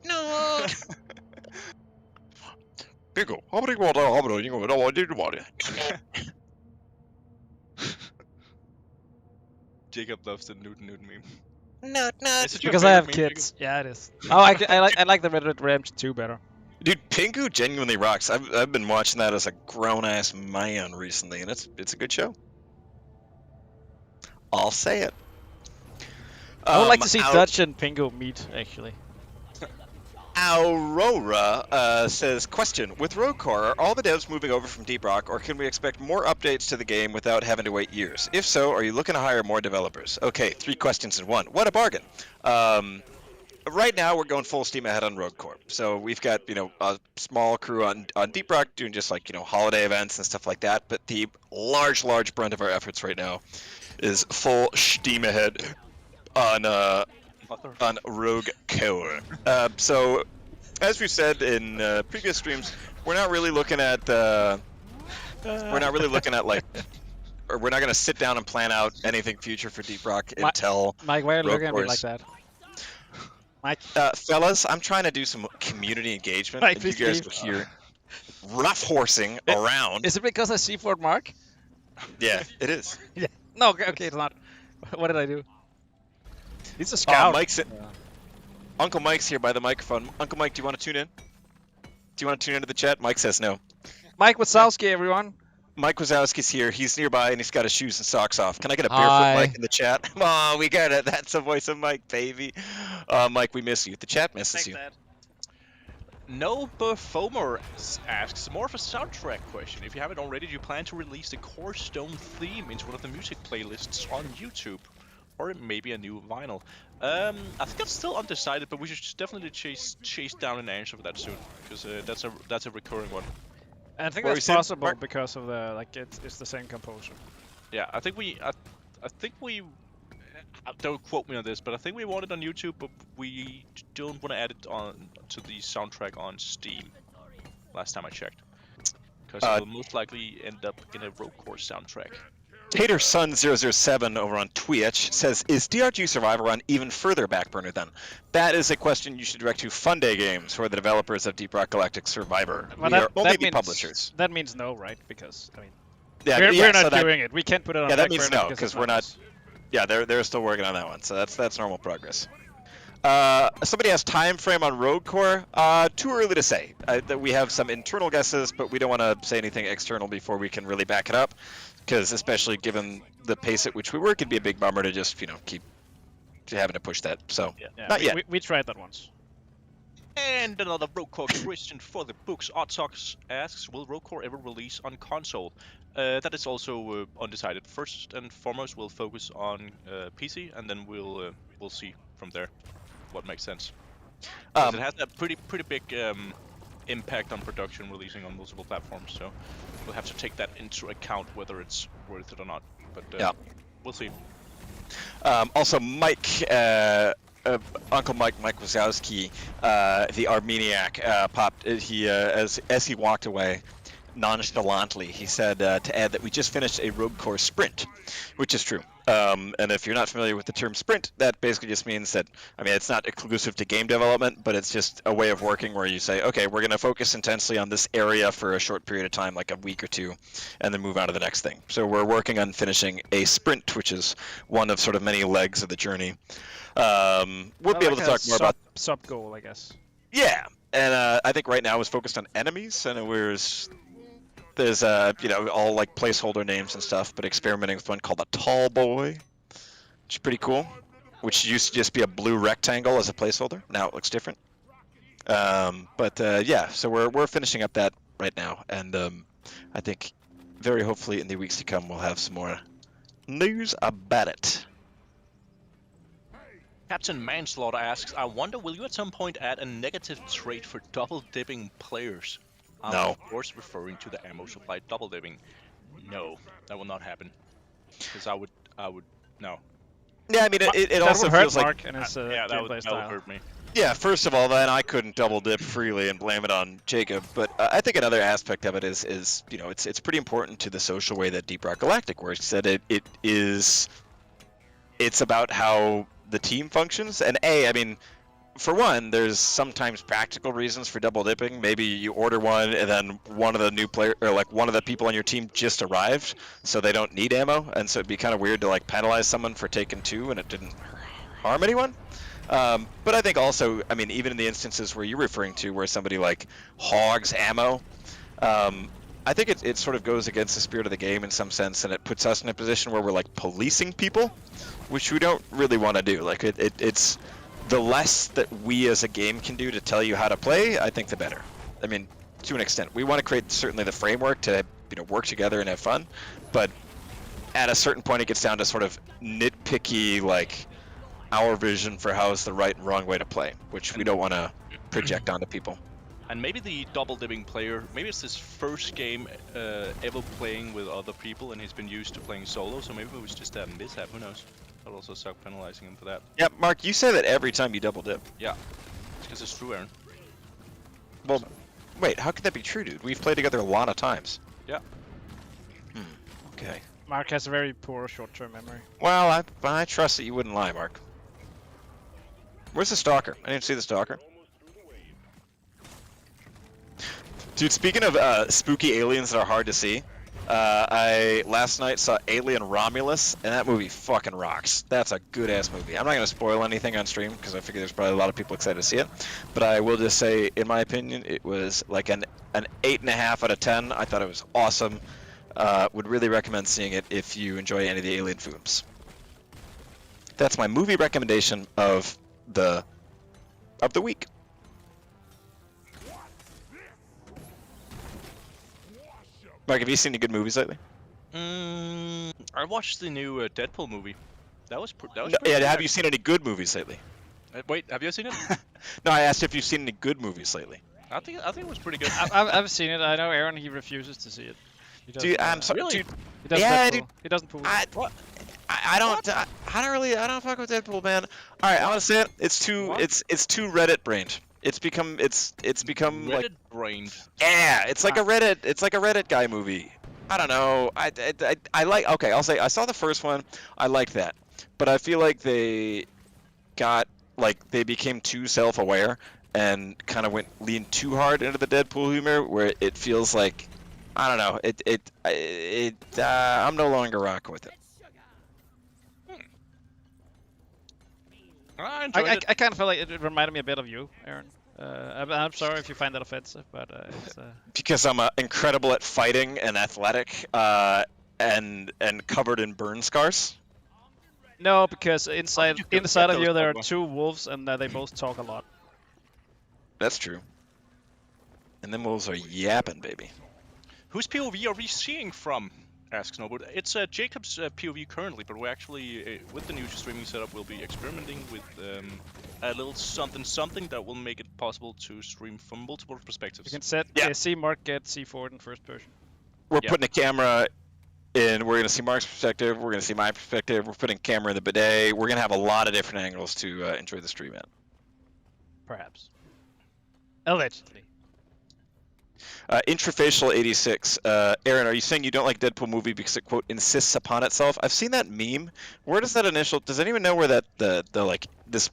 A: Bingo. How many water? How many? You know what I did about it?
C: Jacob loves the Newton meme.
A: No.
C: Is it your
B: Because I have
C: favorite meme,
B: kids. Yeah, it is. Oh, I like the Red Dead Redemption 2 better.
A: Dude, Pingu genuinely rocks. I've been watching that as a grown-ass man recently, and it's a good show. I'll say it.
B: I would like to see
A: Au-
B: Dutch and Pingo meet, actually.
A: Aurora says, question, with Rogue Core, are all the devs moving over from Deep Rock, or can we expect more updates to the game without having to wait years? If so, are you looking to hire more developers? Okay, 3 questions in one. What a bargain. Right now, we're going full steam ahead on Rogue Core. So we've got, a small crew on Deep Rock doing just like, holiday events and stuff like that. But the large brunt of our efforts right now is full steam ahead on Rogue Core. So, as we've said in previous streams, we're not really looking at or we're not going to sit down and plan out anything future for Deep Rock until
B: Mike, why are you
A: Rogue
B: looking at me
A: Core's-
B: like that? Mike,
A: fellas, I'm trying to do some community engagement,
B: Mike,
A: and you
B: please
A: guys
B: leave.
A: are here rough horsing around.
B: is it because I see Fort Mark?
A: Yeah, it is.
B: Yeah. No, okay, it's not. What did I do? He's a scout.
A: Uncle Mike's here by the microphone. Uncle Mike, do you want to tune in? Do you want to tune into the chat? Mike says no.
B: Mike Wazowski, everyone.
A: Mike Wazowski's here. He's nearby and he's got his shoes and socks off. Can I get a
B: Hi.
A: barefoot Mike in the chat? Oh, we got it. That's the voice of Mike, baby. Mike, we miss you. The chat misses you.
B: Dad.
C: No Performer asks more of a soundtrack question. If you haven't already, do you plan to release the Core Stone theme into one of the music playlists on YouTube? Or maybe a new vinyl? I think I'm still undecided, but we should definitely chase down an answer for that soon, because that's a recurring one.
B: I think
A: What were
B: that's
A: you saying,
B: possible
A: Mark?
B: because of the it's the same composer.
C: Yeah, I think we don't quote me on this, but I think we want it on YouTube, but we don't want to add it on to the soundtrack on Steam. Last time I checked, because it will most likely end up in a Rogue Core soundtrack.
A: Hater Sun 007 over on Twitch says, "Is DRG Survivor on even further back burner then?" That is a question you should direct to Funday Games, who are the developers of Deep Rock Galactic Survivor.
B: Well,
A: We are only the
B: means,
A: publishers.
B: That means no, right? Because I mean,
A: Yeah,
B: we're not
A: so that,
B: doing it. We can't put it on
A: yeah, that
B: back
A: means
B: burner
A: no,
B: because
A: because we're not.
B: us.
A: Yeah, they're still working on that one, so that's normal progress. Somebody has time frame on Rogue Core. Too early to say. That we have some internal guesses, but we don't want to say anything external before we can really back it up. Because especially given the pace at which we work, it'd be a big bummer to just keep having to push that. So not yet.
B: We tried that once.
D: And another Rogue Core question for the books. Otox asks, will Rogue Core ever release on console? That is also undecided. First and foremost, we'll focus on PC, and then we'll see from there what makes sense. It has a pretty big impact on production, releasing on multiple platforms. So we'll have to take that into account whether it's worth it or not. But we'll see.
A: Also, Mike. Uncle Mike Wazowski, the Armeniac, popped. He as he walked away, nonchalantly, he said to add that we just finished a Rogue Core sprint, which is true. And if you're not familiar with the term sprint, that basically just means that, I mean, it's not exclusive to game development, but it's just a way of working where you say, okay, we're going to focus intensely on this area for a short period of time, like a week or two, and then move on to the next thing. So we're working on finishing a sprint, which is one of sort of many legs of the journey. We'll be able to talk more about
B: sub goal, I guess.
A: Yeah, and I think right now is focused on enemies, and there's all like placeholder names and stuff, but experimenting with one called a Tall Boy, which is pretty cool. Which used to just be a blue rectangle as a placeholder. Now it looks different. Yeah, so we're finishing up that right now, and I think very hopefully in the weeks to come we'll have some more news about it.
D: Captain Manslaughter asks, I wonder, will you at some point add a negative trait for double-dipping players? I'm
A: No.
D: of course referring to the ammo supply double-dipping. No, that will not happen. Because I would, no.
A: Yeah, I mean, it also
B: would hurt
A: feels like...
B: Mark and his
D: Yeah, that would
B: style.
D: hurt me.
A: Yeah, first of all, then I couldn't double dip freely and blame it on Jacob. But I think another aspect of it is it's pretty important to the social way that Deep Rock Galactic works. That it's about how the team functions. And I mean, for one, there's sometimes practical reasons for double dipping. Maybe you order one and then one of the new player or like one of the people on your team just arrived, so they don't need ammo, and so it'd be kind of weird to like penalize someone for taking two and it didn't harm anyone. But I think also, I mean, even in the instances where you're referring to where somebody like hogs ammo, I think it sort of goes against the spirit of the game in some sense, and it puts us in a position where we're like policing people, which we don't really want to do. Like it's the less that we as a game can do to tell you how to play, I think the better. I mean, to an extent, we want to create certainly the framework to work together and have fun, but at a certain point it gets down to sort of nitpicky, like our vision for how is the right and wrong way to play, which we don't want to project onto people.
D: And maybe the double-dipping player, maybe it's his first game ever playing with other people, and he's been used to playing solo, so maybe it was just a mishap, who knows? I'll also suck penalizing him for that.
A: Yeah, Mark, you say that every time you double dip.
D: Yeah, it's because it's true, Aaron.
A: Well, wait, how could that be true, dude? We've played together a lot of times.
D: Yeah.
A: Okay.
B: Mark has a very poor short-term memory.
A: Well, I trust that you wouldn't lie, Mark. Where's the stalker? I didn't see the stalker. Dude, speaking of spooky aliens that are hard to see, I last night saw Alien Romulus, and that movie fucking rocks. That's a good-ass movie. I'm not going to spoil anything on stream, because I figure there's probably a lot of people excited to see it. But I will just say, in my opinion, it was like an 8.5 out of 10. I thought it was awesome. Would really recommend seeing it if you enjoy any of the Alien films. That's my movie recommendation of the week. Mark, have you seen any good movies lately?
D: I watched the new Deadpool movie. That was pretty
A: Yeah,
D: good.
A: have you seen any good movies lately?
D: Wait, have you seen it?
A: No, I asked if you've seen any good movies lately.
D: I think it was pretty good.
B: I've seen it. I know Aaron, he refuses to see it. He doesn't,
A: Dude, I'm sorry,
D: really?
A: dude.
B: He doesn't
A: Yeah,
B: Deadpool.
A: dude.
B: He doesn't pool.
A: I don't fuck with Deadpool, man. All right, I want to say it. It's too Reddit brained. It's become like
D: Reddit brained.
A: yeah, it's like a Reddit guy movie. I don't know. I like. Okay, I'll say I saw the first one. I liked that, but I feel like they they became too self-aware and kind of leaned too hard into the Deadpool humor, where it feels like, I don't know. I'm no longer rocking with it.
C: I enjoyed it.
B: I kind of felt like it reminded me a bit of you, Aaron. I'm sorry if you find that offensive, but it's.
A: Because I'm incredible at fighting and athletic, and covered in burn scars.
B: No, because inside
C: get
B: of
C: those,
B: you there are
C: Pogba?
B: 2 wolves, and they both talk a lot.
A: That's true. And them wolves are yapping, baby.
C: Whose POV are we seeing from? Asks Snowboard. It's Jacob's POV currently, but we're actually, with the new streaming setup, we'll be experimenting with a little something that will make it possible to stream from multiple perspectives.
B: You can set see Mark get C4 in first person.
A: We're
C: Yeah.
A: putting a camera in. We're gonna see Mark's perspective. We're gonna see my perspective. We're putting a camera in the bidet. We're gonna have a lot of different angles to enjoy the stream at.
B: Perhaps. Allegedly.
A: Intrafacial 86. Aaron, are you saying you don't like Deadpool movie because it quote insists upon itself? I've seen that meme. Where does that initial? Does anyone know where that the like this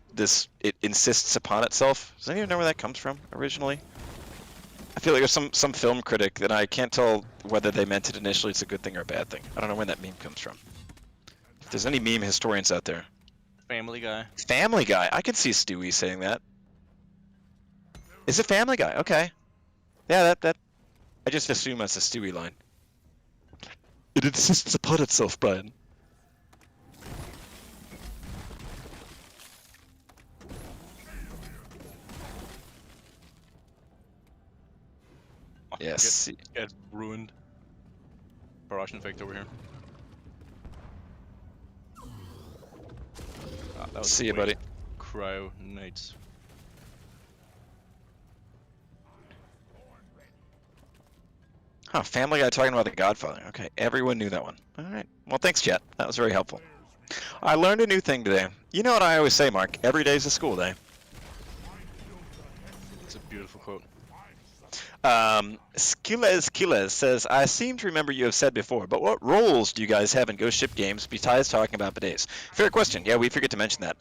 A: it insists upon itself? Does anyone know where that comes from originally? I feel like there's some film critic that I can't tell whether they meant it initially. It's a good thing or a bad thing. I don't know where that meme comes from. If there's any meme historians out there.
C: Family Guy.
A: Family Guy. I could see Stewie saying that. Is it Family Guy? Okay. Yeah, that. I just assume that's a Stewie line. It insists upon itself, Brian.
C: Oh,
A: Yes.
C: Get ruined. Barrage effect over here. Ah, that was
A: See you,
C: a
A: buddy.
C: Cryo Knights.
A: Huh, Family Guy talking about The Godfather. Okay, everyone knew that one. All right. Well, thanks, chat. That was very helpful. I learned a new thing today. You know what I always say, Mark? Every day's a school day.
C: It's a beautiful quote.
A: Skilles says, I seem to remember you have said before, but what roles do you guys have in Ghost Ship games besides talking about bidets? Fair question. Yeah, we forget to mention that.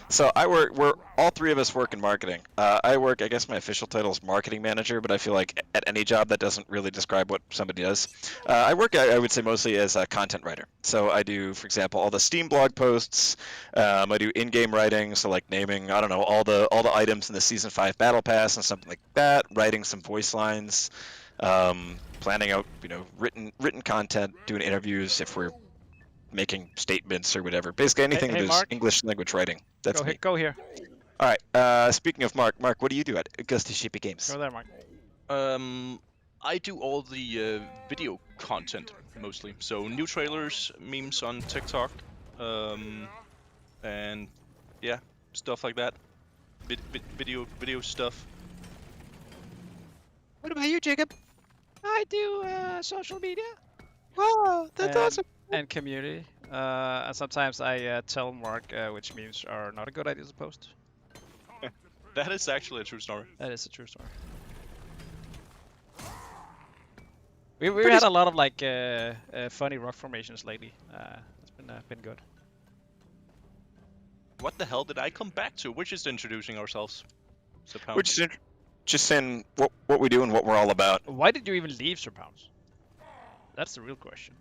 A: So we're all three of us work in marketing. I work, I guess my official title is marketing manager, but I feel like at any job that doesn't really describe what somebody does. I work, I would say, mostly as a content writer. So I do, for example, all the Steam blog posts. I do in-game writing, so like naming, I don't know, all the items in the Season 5 Battle Pass and something like that, writing some voice lines, planning out, written content, doing interviews if we're making statements or whatever. Basically anything that is
B: Mark.
A: English language writing. That's me.
B: Go here.
A: All right. Speaking of Mark, what do you do at Ghost Ship Games?
B: Go there, Mark.
C: I do all the video content mostly. So new trailers, memes on TikTok, and yeah, stuff like that. Video stuff.
A: What about you, Jacob?
B: I do social media.
A: Oh, that's awesome.
B: And community. And sometimes I tell Mark which memes are not a good idea to post.
C: That is actually a true story.
B: That is a true story. We had a lot of like funny rock formations lately. It's been good.
C: What the hell did I come back to? We're just introducing ourselves.
A: We're just saying what we do and what we're all about.
B: Why did you even leave Sir Pounds? That's the real question.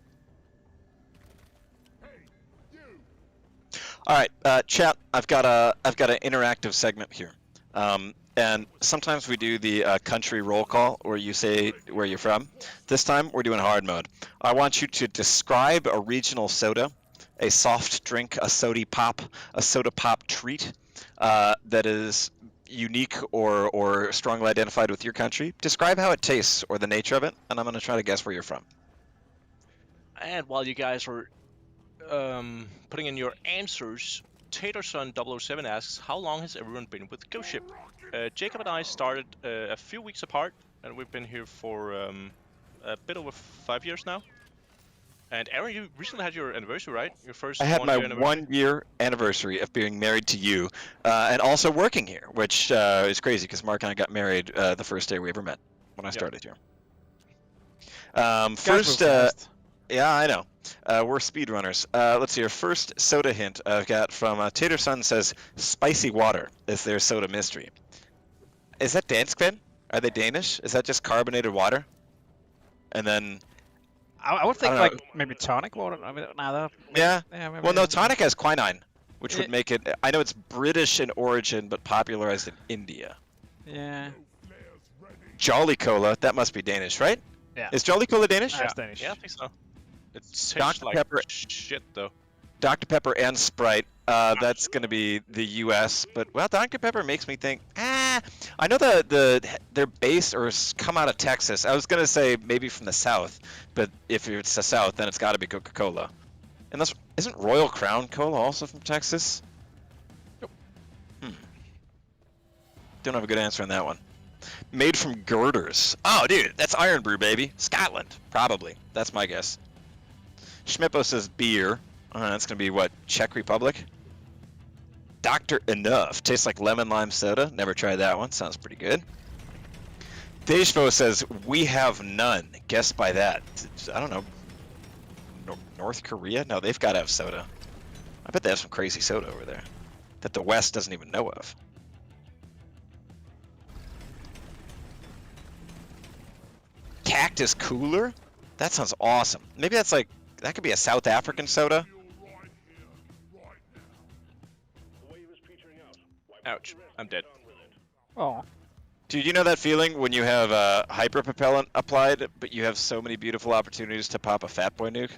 A: All right, chat. I've got an interactive segment here, and sometimes we do the country roll call where you say where you're from. This time we're doing hard mode. I want you to describe a regional soda, a soft drink, a soda pop treat that is unique or strongly identified with your country. Describe how it tastes or the nature of it, and I'm going to try to guess where you're from.
C: And while you guys are putting in your answers, TaterSon007 asks, how long has everyone been with Ghost Ship? Jacob and I started a few weeks apart, and we've been here for a bit over 5 years now. And Aaron, you recently had your anniversary, right? Your first.
A: I had my
C: anniversary.
A: 1 year anniversary of being married to you, and also working here, which is crazy because Mark and I got married the first day we ever met when I started here. First,
B: move fast.
A: yeah, I know. We're speedrunners. Let's see. Our first soda hint I've got from Tater Sun says spicy water is their soda mystery. Is that Danskven? Are they Danish? Is that just carbonated water? And then,
B: I would think
A: don't
B: like
A: know.
B: maybe tonic water. I mean, nah, that, maybe,
A: Yeah.
B: maybe,
A: Well, no, tonic has quinine, which would
B: Yeah.
A: make it. I know it's British in origin, but popularized in India.
B: Yeah.
A: Jolly Cola, that must be Danish, right?
B: Yeah.
A: Is Jolly Cola Danish?
B: That's Danish.
D: Yeah, I think so. It tastes
A: Dr.
D: like
A: Pepper.
D: shit though.
A: Dr. Pepper and Sprite, that's going to be the U.S. But well, Dr. Pepper makes me think. I know they're based or come out of Texas. I was going to say maybe from the South, but if it's the South, then it's got to be Coca-Cola. And isn't Royal Crown Cola also from Texas?
B: Nope.
A: Don't have a good answer on that one. Made from girders. Oh, dude, that's Iron Brew, baby. Scotland, probably. That's my guess. Schmippo says beer. That's going to be, what, Czech Republic? Dr. Enough. Tastes like lemon lime soda. Never tried that one. Sounds pretty good. Dejvo says, we have none. Guess by that. I don't know. North Korea? No, they've got to have soda. I bet they have some crazy soda over there that the West doesn't even know of. Cactus Cooler? That sounds awesome. Maybe that's like, that could be a South African soda.
D: Ouch, I'm dead.
B: Oh.
A: Dude, you know that feeling when you have hyperpropellant applied, but you have so many beautiful opportunities to pop a fat boy nuke?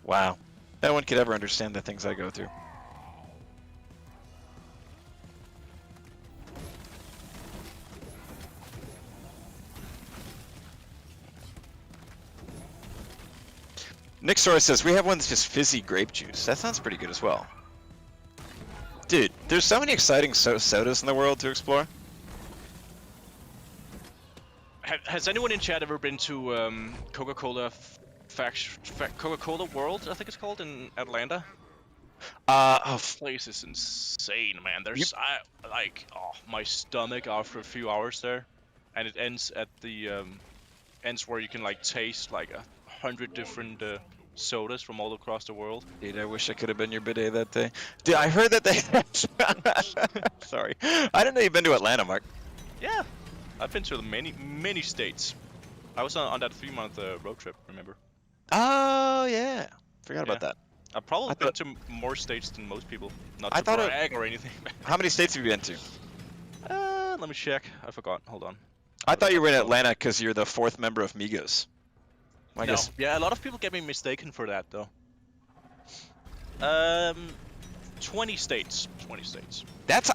A: Wow. No one could ever understand the things I go through. Nick Soros says, we have one that's just fizzy grape juice. That sounds pretty good as well. Dude, there's so many exciting sodas in the world to explore.
D: Has anyone in chat ever been to Coca-Cola Coca-Cola World, I think it's called, in Atlanta? This place is insane, man. There's my stomach after a few hours there, and it ends at the ends where you can like taste like 100 different sodas from all across the world.
A: Dude, I wish I could have been your bidet that day. Dude, I heard that they... Sorry. I didn't know you've been to Atlanta, Mark.
D: Yeah, I've been to many states. I was on that 3-month road trip, remember?
A: Oh, yeah. Forgot about that.
D: I've probably been to more states than most people. Not
A: I
D: to
A: thought
D: brag or anything.
A: How many states have you been to?
D: Let me check. I forgot. Hold on.
A: I thought you were in Atlanta because you're the 4th member of Migos. I
D: No.
A: guess.
D: Yeah, a lot of people get me mistaken for that, though. 20 states. 20 states.
A: That's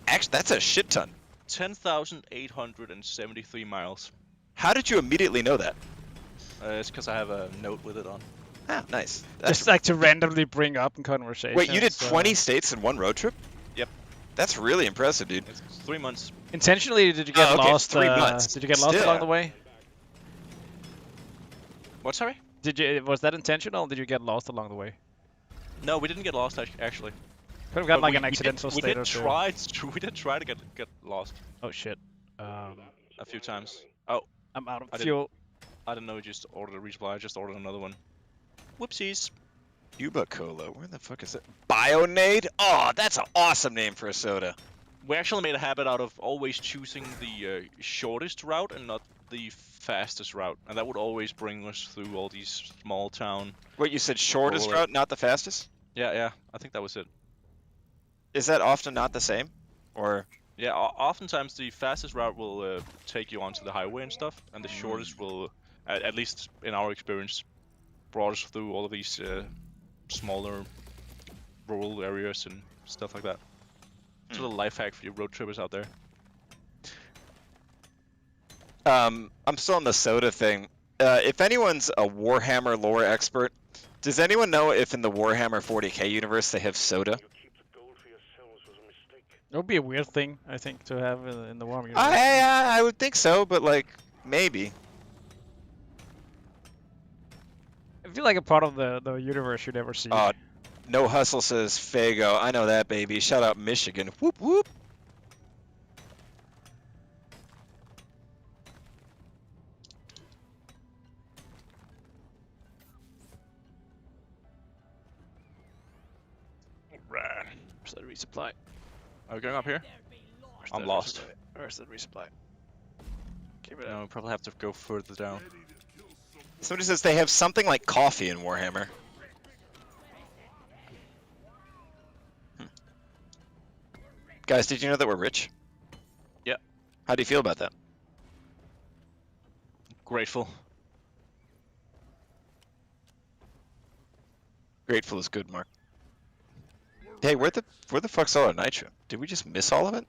A: a shit ton.
D: 10,873 miles.
A: How did you immediately know that?
D: It's because I have a note with it on.
A: Ah, nice.
B: Just like to randomly bring up in conversation.
A: Wait, you did 20 states in one road trip?
D: Yep.
A: That's really impressive, dude.
D: It's 3 months.
B: Intentionally, did you get
A: Oh, okay,
B: lost?
A: 3 months.
B: Did you get lost
A: Still.
B: along the way?
D: What, sorry?
B: Was that intentional? Or did you get lost along the way?
D: No, we didn't get lost, actually.
B: Could have gotten
D: But
B: like
D: we-
B: an
D: we
B: accidental
D: did,
B: state or two.
D: We did try to get lost
B: Oh shit.
D: a few times. Oh,
B: I'm out
D: I
B: of
D: didn't-
B: fuel.
D: I didn't know we just ordered a resupply. I just ordered another one. Whoopsies.
A: Cuba Cola. Where the fuck is it? Bionade? Oh, that's an awesome name for a soda.
D: We actually made a habit out of always choosing the shortest route and not the fastest route, and that would always bring us through all these small town.
A: What, you said shortest
D: Cola.
A: route, not the fastest?
D: Yeah, I think that was it.
A: Is that often not the same? Or...
D: Yeah, oftentimes the fastest route will take you onto the highway and stuff, and the shortest will, at least in our experience, brought us through all of these smaller rural areas and stuff like that. It's a little life hack for you road trippers out there.
A: I'm still on the soda thing. If anyone's a Warhammer lore expert, does anyone know if in the Warhammer 40k universe they have soda?
B: It would be a weird thing, I think, to have in the warm universe.
A: I would think so, but like, maybe.
B: I feel like a part of the universe you never see.
A: No Hustle says Fago. I know that, baby. Shout out Michigan. Whoop whoop.
B: Where's that resupply?
C: Are we going up here?
B: Where's
C: I'm
B: that
C: lost.
B: resupply? Where's that resupply? Keep it
C: No,
B: up.
C: we probably have to go further down.
A: Somebody says they have something like coffee in Warhammer. Guys, did you know that we're rich?
C: Yeah.
A: How do you feel about that?
C: Grateful.
A: Grateful is good, Mark. Hey, where the fuck's all our nitro? Did we just miss all of it?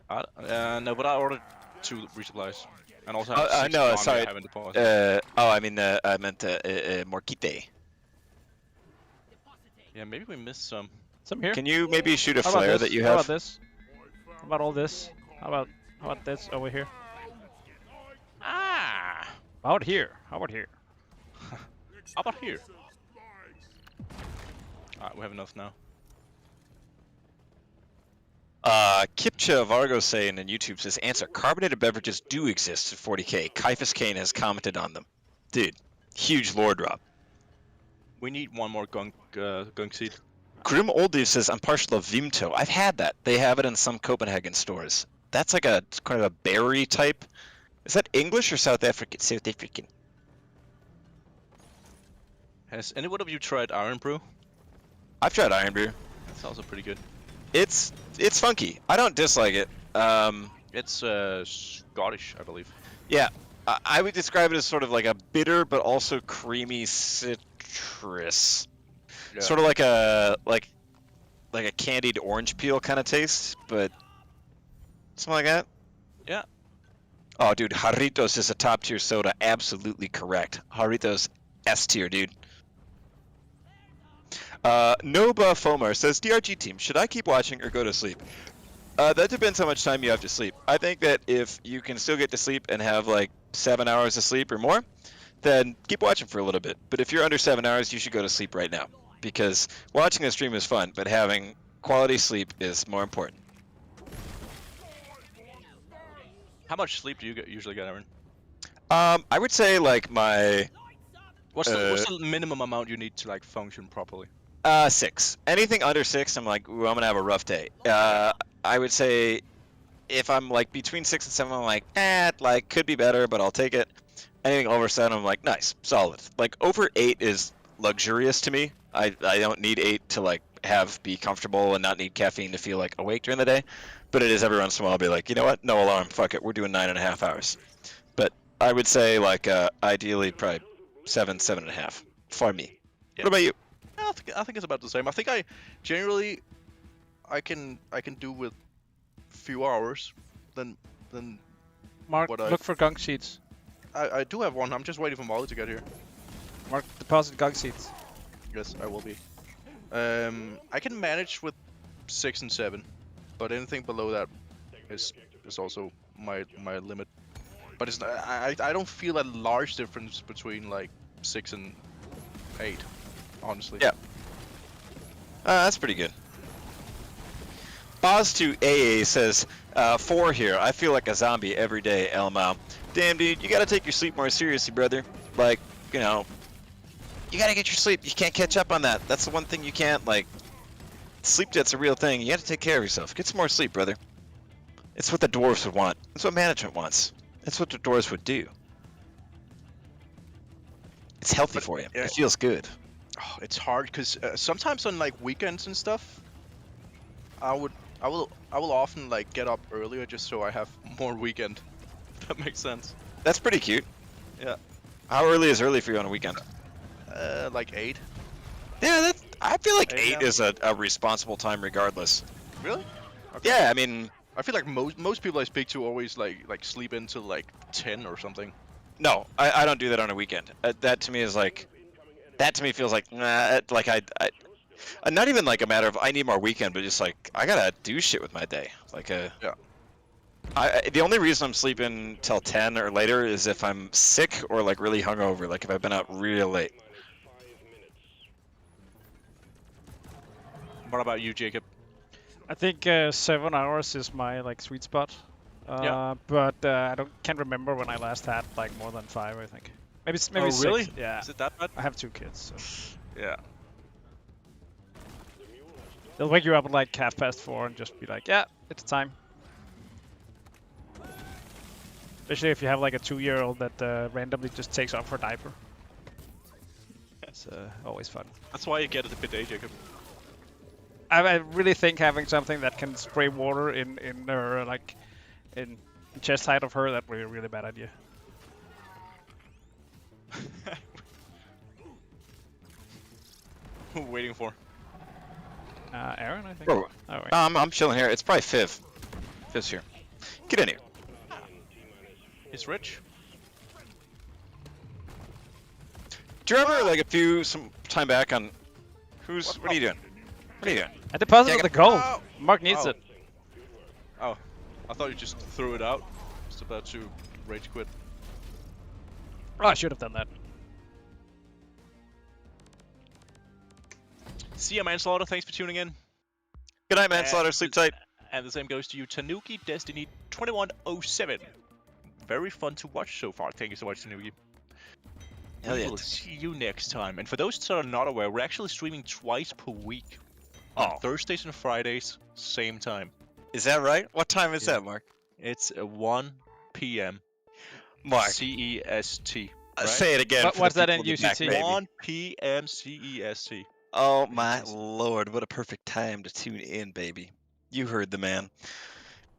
C: No, but I ordered 2 resupplies. And also
A: Oh,
C: have 6
A: no,
C: army
A: sorry.
C: I haven't deposited.
A: I meant Morquite.
C: Yeah, maybe we missed some.
B: Some here.
A: Can you maybe shoot a
B: How about
A: flare
B: this?
A: that you
B: How
A: have?
B: about this? How about all this? How about this over here?
C: Ah!
B: Out here. How about here?
C: How about here? Alright, we have enough now.
A: Kipcha Vargo saying in YouTube says, answer, carbonated beverages do exist at 40k. Kaifas Kane has commented on them. Dude, huge lore drop.
C: We need one more gunk seed.
A: Grim Oldie says, I'm partial to Vimto. I've had that. They have it in some Copenhagen stores. That's like a kind of a berry type. Is that English or South African? South African.
C: Has anyone of you tried Iron Brew?
A: I've tried Iron Brew.
C: That's also pretty good.
A: It's funky. I don't dislike it.
C: It's Scottish, I believe.
A: Yeah, I would describe it as sort of like a bitter but also creamy citrus.
C: Yeah.
A: Sort of like a candied orange peel kind of taste, but something like that.
C: Yeah.
A: Oh, dude, Jarritos is a top tier soda. Absolutely correct. Jarritos S tier, dude. Noba Fomar says, DRG team, should I keep watching or go to sleep? That depends how much time you have to sleep. I think that if you can still get to sleep and have like 7 hours of sleep or more, then keep watching for a little bit. But if you're under 7 hours, you should go to sleep right now. Because watching a stream is fun, but having quality sleep is more important.
C: How much sleep do you usually get, Aaron?
A: I would say like my
C: What's the minimum amount you need to like function properly?
A: 6. Anything under 6, I'm like, ooh, I'm gonna have a rough day. I would say if I'm like between 6 and 7, I'm like, like could be better, but I'll take it. Anything over 7, I'm like, nice, solid. Like over 8 is luxurious to me. I don't need 8 to like be comfortable and not need caffeine to feel like awake during the day. But it is every once in a while I'll be like, you know what? No alarm, fuck it, we're doing 9.5 hours. But I would say like ideally probably 7.5 for me.
C: Yeah.
A: What about you?
C: I think it's about the same. I think I generally I can do with fewer hours than
B: Mark,
C: what
B: look for gunk sheets.
C: I do have one. I'm just waiting for Molly to get here.
B: Mark, deposit gunk sheets.
C: Yes, I will be. I can manage with 6 and 7, but anything below that is also my limit. But it's I don't feel a large difference between like 6 and 8, honestly.
A: Yeah. That's pretty good. Boz2AA says, 4 here. I feel like a zombie every day, LMAO. Damn, dude, you gotta take your sleep more seriously, brother. Like, you know, you gotta get your sleep. You can't catch up on that. That's the one thing you can't, like, sleep debt's a real thing. You gotta take care of yourself. Get some more sleep, brother. It's what the dwarves would want. It's what management wants. It's what the dwarves would do. It's healthy for you.
C: Yeah.
A: It feels good.
C: Oh, it's hard because sometimes on like weekends and stuff, I will often like get up earlier just so I have more weekend. If that makes sense.
A: That's pretty cute.
C: Yeah.
A: How early is early for you on a weekend?
C: Like 8.
A: Yeah, I feel like
C: 8
A: 8 is a responsible time regardless.
C: Really? Okay.
A: Yeah, I mean,
C: I feel like most people I speak to always like sleep until like 10 or something.
A: no, I don't do that on a weekend. That to me is like, that to me feels like, like I not even like a matter of I need more weekend, but just like I gotta do shit with my day. Like
C: Yeah.
A: the only reason I'm sleeping till 10 or later is if I'm sick or like really hungover, like if I've been out real late.
C: What about you, Jacob?
B: I think 7 hours is my like sweet spot.
C: Yeah.
B: But I can't remember when I last had like more than 5. I think maybe
C: Oh,
B: 6.
C: really?
B: Yeah.
C: Is it that bad?
B: I have 2 kids, so.
C: Yeah.
B: They'll wake you up at like 4:30 and just be like, yeah, it's time. Especially if you have like a 2-year-old that randomly just takes off her diaper. It's always fun.
D: That's why you get it a bidet, Jacob.
B: I really think having something that can spray water in her like in chest height of her, that would be a really bad idea.
D: Who are we waiting for?
B: Aaron, I think.
A: Oh,
B: wait.
A: I'm chilling here. It's probably Fiv. Fiv's here. Get in here.
D: He's rich.
A: Do you remember like some time back on what are you doing? What are you doing?
B: I deposited
A: Yeah,
B: the gold.
D: Oh.
B: Mark needs
D: Oh.
B: it.
D: Oh, I thought you just threw it out. Just about to rage quit.
B: Oh, I should have done that.
D: See ya, Manslaughter. Thanks for tuning in.
A: Good night, Manslaughter. Sleep tight.
D: And the same goes to you, Tanuki Destiny 2107. Very fun to watch so far. Thank you so much, Tanuki.
A: Hell
D: We
A: yeah.
D: will see you next time. And for those that are not aware, we're actually streaming twice per week.
A: Oh.
D: On Thursdays and Fridays, same time.
A: Is that right? What time is
D: Yeah.
A: that, Mark?
D: It's 1 p.m.
A: Mark,
D: CEST.
A: say it again.
B: What-
A: for the
B: what's that
A: people
B: in
A: the back,
B: UCT?
A: baby.
D: 1 p.m. CEST.
A: Oh my lord, what a perfect time to tune in, baby. You heard the man.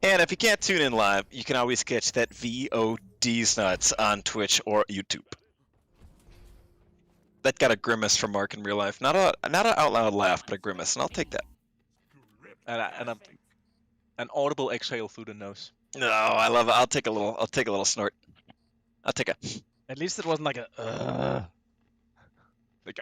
A: And if you can't tune in live, you can always catch that VOD's nuts on Twitch or YouTube. That got a grimace from Mark in real life. Not an out loud laugh, but a grimace, and I'll take that.
D: And an audible exhale through the nose.
A: No, I love it. I'll take a little snort. I'll take a.
B: At least it wasn't like a.
D: Like,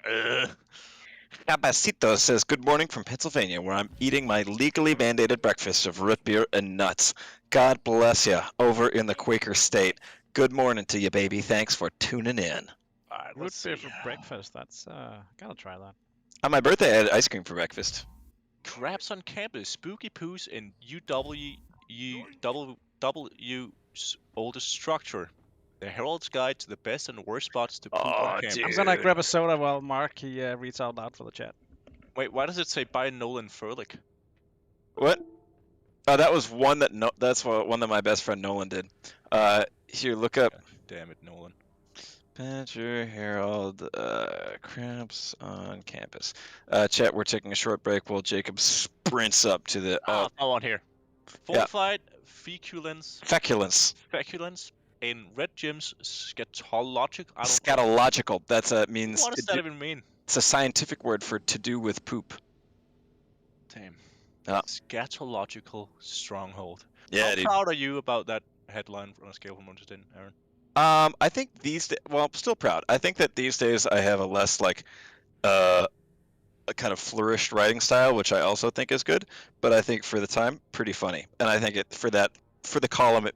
A: Capacito says, good morning from Pennsylvania, where I'm eating my legally mandated breakfast of root beer and nuts. God bless ya, over in the Quaker state. Good morning to you, baby. Thanks for tuning in.
D: Alright,
B: Root
D: let's
B: beer
D: see.
B: for breakfast. That's gotta try that.
A: On my birthday, I had ice cream for breakfast.
D: Crabs on campus, spooky poos in UW's oldest structure. The Herald's Guide to the best and worst spots to poop on campus.
B: I'm gonna grab a soda while Mark reads out loud for the chat.
D: Wait, why does it say by Nolan Furlick?
A: What? Oh, that was one that one that my best friend Nolan did. Here, look up.
D: Damn it, Nolan.
A: Badger Herald, cramps on campus. Chat, we're taking a short break while Jacob sprints up to the.
D: Oh, follow on here.
A: Yeah.
D: Fortified feculence
A: Feculence.
D: in Red Gym's scatologic.
A: Scatological. That's means.
D: What does that even mean?
A: It's a scientific word for to do with poop.
D: Damn.
A: Yeah.
D: Scatological stronghold.
A: Yeah,
D: How
A: dude.
D: proud are you about that headline on a scale from 1 to 10, Aaron?
A: I think well, I'm still proud. I think that these days I have a less like, a kind of flourished writing style, which I also think is good. But I think for the time, pretty funny. And I think for the column,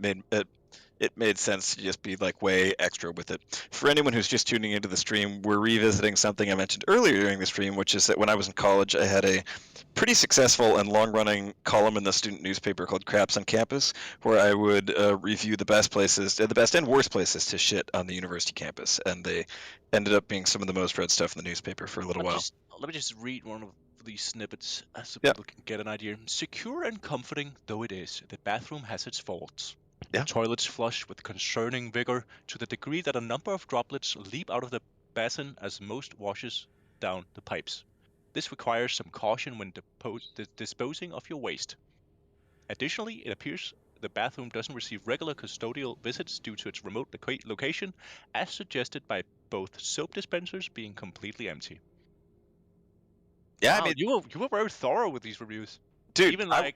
A: it made sense to just be like way extra with it. For anyone who's just tuning into the stream, we're revisiting something I mentioned earlier during the stream, which is that when I was in college, I had a pretty successful and long-running column in the student newspaper called Craps on Campus, where I would review the best and worst places to shit on the university campus, and they ended up being some of the most read stuff in the newspaper for a little while.
D: Let me just read one of these snippets so
A: Yeah.
D: people can get an idea. Secure and comforting though it is, the bathroom has its faults.
A: Yeah.
D: The toilets flush with concerning vigor to the degree that a number of droplets leap out of the basin as most washes down the pipes. This requires some caution when disposing of your waste. Additionally, it appears the bathroom doesn't receive regular custodial visits due to its remote location, as suggested by both soap dispensers being completely empty.
A: Yeah,
D: Wow,
A: I mean,
D: you were very thorough with these reviews.
A: dude,
D: Even like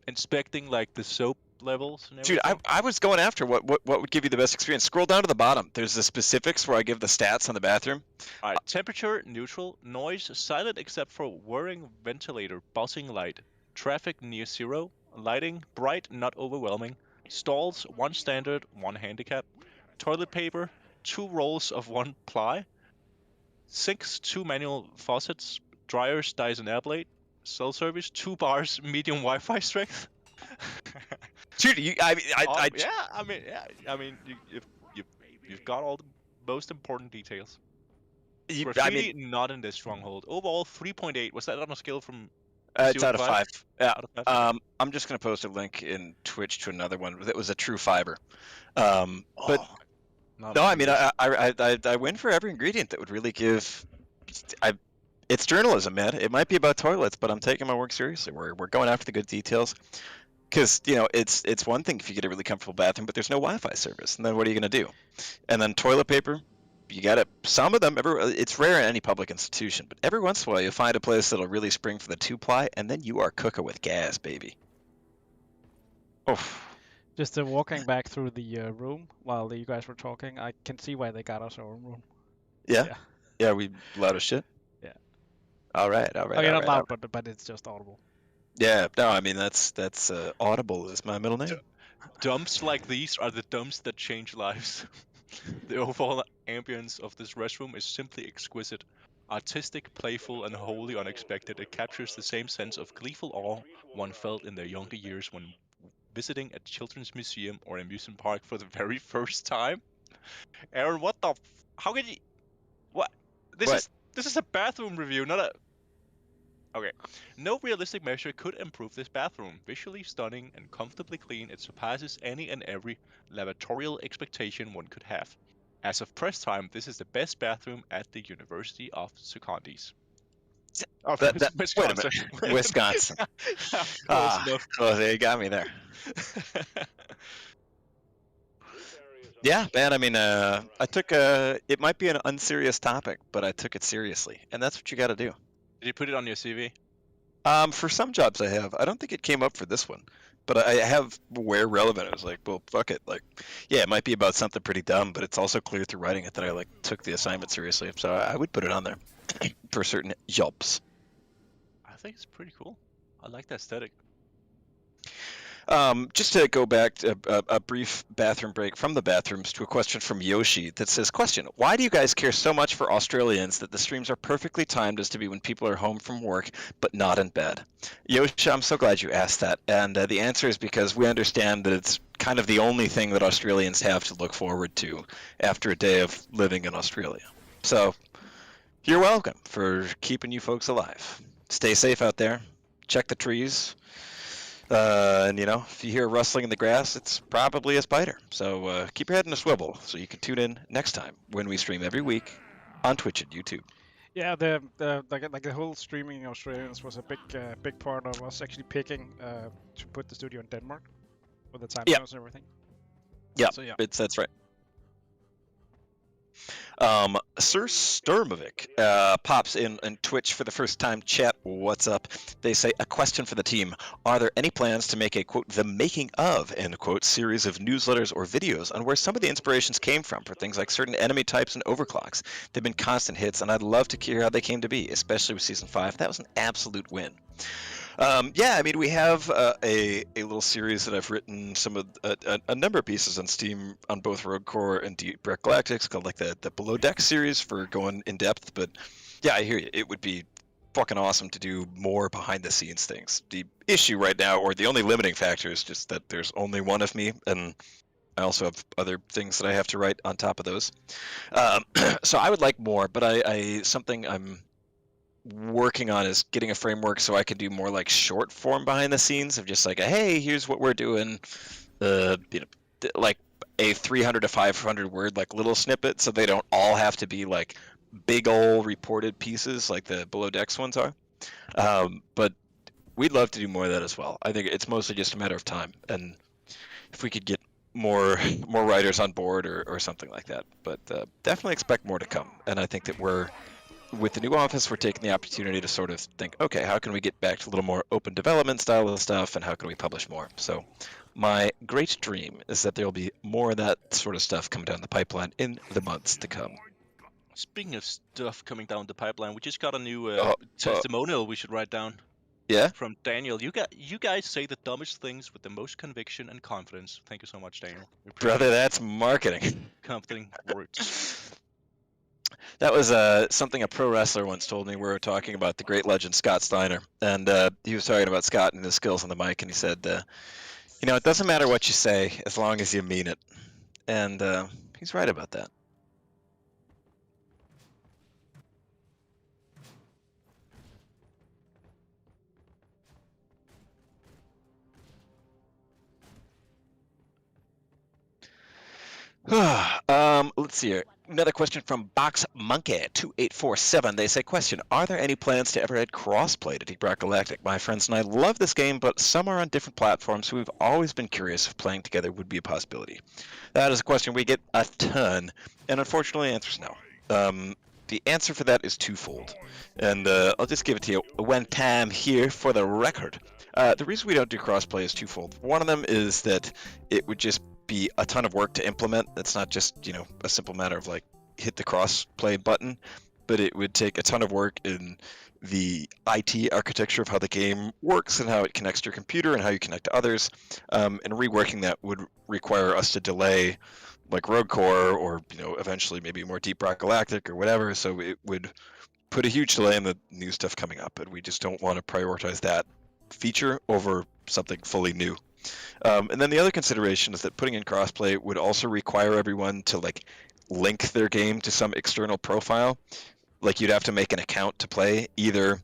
D: inspecting like the soap levels and
A: Dude,
D: everything.
A: I was going after what would give you the best experience. Scroll down to the bottom. There's the specifics where I give the stats on the bathroom.
D: Alright, temperature neutral, noise silent except for whirring ventilator, buzzing light, traffic near zero, lighting bright not overwhelming, stalls 1 standard, 1 handicap, toilet paper 2 rolls of 1 ply, sinks 2 manual faucets, dryers Dyson Airblade, cell service 2 bars medium Wi-Fi strength.
A: Dude,
D: You've got all the most important details. Graffiti, not in this stronghold. Overall, 3.8. Was that on a scale from
A: it's
D: 0
A: out
D: to
A: of
D: 5?
A: 5. Yeah.
D: Out of 5?
A: I'm just gonna post a link in Twitch to another one that was a true fiber. But
D: Not
A: no, I mean,
D: serious.
A: I win for every ingredient that would really give. It's journalism, man. It might be about toilets, but I'm taking my work seriously. We're going after the good details. Because it's one thing if you get a really comfortable bathroom, but there's no Wi-Fi service, and then what are you gonna do? And then toilet paper, you got it. Some of them, it's rare in any public institution, but every once in a while you'll find a place that'll really spring for the 2-ply, and then you are cooking with gas, baby. Oh.
B: Just walking back through the room while you guys were talking, I can see why they got us our own room.
A: Yeah. Yeah, we loud as shit.
B: Yeah.
A: All right.
B: Okay, not loud, but it's just audible.
A: Yeah, no, I mean that's Audible is my middle name.
D: Dumps like these are the dumps that change lives. The overall ambience of this restroom is simply exquisite. Artistic, playful, and wholly unexpected, it captures the same sense of gleeful awe one felt in their younger years when visiting a children's museum or amusement park for the very first time. Aaron, what the? How can you? What? This is a bathroom review, not a. Okay. No realistic measure could improve this bathroom. Visually stunning and comfortably clean, it surpasses any and every lavatorial expectation one could have. As of press time, this is the best bathroom at the University of Secondis. Oh,
A: Wisconsin. Wait a minute. Wisconsin.
D: Close enough.
A: Oh, you got me there. Yeah, man. I mean, I took it might be an unserious topic, but I took it seriously, and that's what you got to do.
D: Did you put it on your CV?
A: For some jobs I have. I don't think it came up for this one, but I have where relevant. I was like, well, fuck it. Like, yeah, it might be about something pretty dumb, but it's also clear through writing it that I took the assignment seriously. So I would put it on there for certain jobs.
D: I think it's pretty cool. I like the aesthetic.
A: Just to go back to a brief bathroom break from the bathrooms to a question from Yoshi that says, question, why do you guys care so much for Australians that the streams are perfectly timed as to be when people are home from work but not in bed? Yoshi, I'm so glad you asked that. And the answer is because we understand that it's kind of the only thing that Australians have to look forward to after a day of living in Australia. So you're welcome for keeping you folks alive. Stay safe out there. Check the trees. And if you hear rustling in the grass, it's probably a spider. So keep your head in a swivel so you can tune in next time when we stream every week on Twitch and YouTube.
B: Yeah, the whole streaming Australians was a big part of us actually picking to put the studio in Denmark with the time zones and everything.
A: Yeah,
B: so, yeah.
A: That's right. Sir Sturmovic pops in Twitch for the first time. Chat, what's up? They say, a question for the team. Are there any plans to make a, quote, the making of, end quote, series of newsletters or videos on where some of the inspirations came from for things like certain enemy types and overclocks? They've been constant hits, and I'd love to hear how they came to be, especially with Season 5. That was an absolute win. Yeah, I mean, we have a little series that I've written a number of pieces on Steam on both Rogue Core and ROCK GALACTIC called like the Below Deck series for going in depth. But yeah, I hear you. It would be fucking awesome to do more behind the scenes things. The issue right now, or the only limiting factor, is just that there's only one of me, and I also have other things that I have to write on top of those. So I would like more, but something I'm working on is getting a framework so I can do more like short form behind the scenes of just like hey, here's what we're doing, like a 300 to 500 word like little snippet, so they don't all have to be like big old reported pieces like the Below Decks ones are. But we'd love to do more of that as well. I think it's mostly just a matter of time, and if we could get more writers on board or something like that. But definitely expect more to come, and I think that with the new office, we're taking the opportunity to sort of think, okay, how can we get back to a little more open development style of stuff, and how can we publish more? So my great dream is that there will be more of that sort of stuff coming down the pipeline in the months to come.
D: Speaking of stuff coming down the pipeline, we just got a new testimonial we should write down.
A: Yeah?
D: From Daniel. You guys say the dumbest things with the most conviction and confidence. Thank you so much, Daniel.
A: Brother, that's marketing.
D: Comforting words.
A: That was something a pro wrestler once told me. We were talking about the great legend Scott Steiner, and he was talking about Scott and his skills on the mic, and he said, it doesn't matter what you say as long as you mean it. And he's right about that. let's see here. Another question from Box Monkey 2847. They say, question: are there any plans to ever add crossplay to Deep Rock Galactic? My friends and I love this game, but some are on different platforms, so we've always been curious if playing together would be a possibility. That is a question we get a ton, and unfortunately, the answer is no. The answer for that is twofold, and I'll just give it to you one time here for the record. The reason we don't do crossplay is twofold. One of them is that it would just be a ton of work to implement. It's not just, you know, a simple matter of like hit the crossplay button, but it would take a ton of work in the IT architecture of how the game works and how it connects to your computer and how you connect to others. And reworking that would require us to delay like Rogue Core or, you know, eventually maybe more Deep Rock Galactic or whatever. So it would put a huge delay in the new stuff coming up, and we just don't want to prioritize that feature over something fully new. And then the other consideration is that putting in crossplay would also require everyone to like link their game to some external profile. Like you'd have to make an account to play, either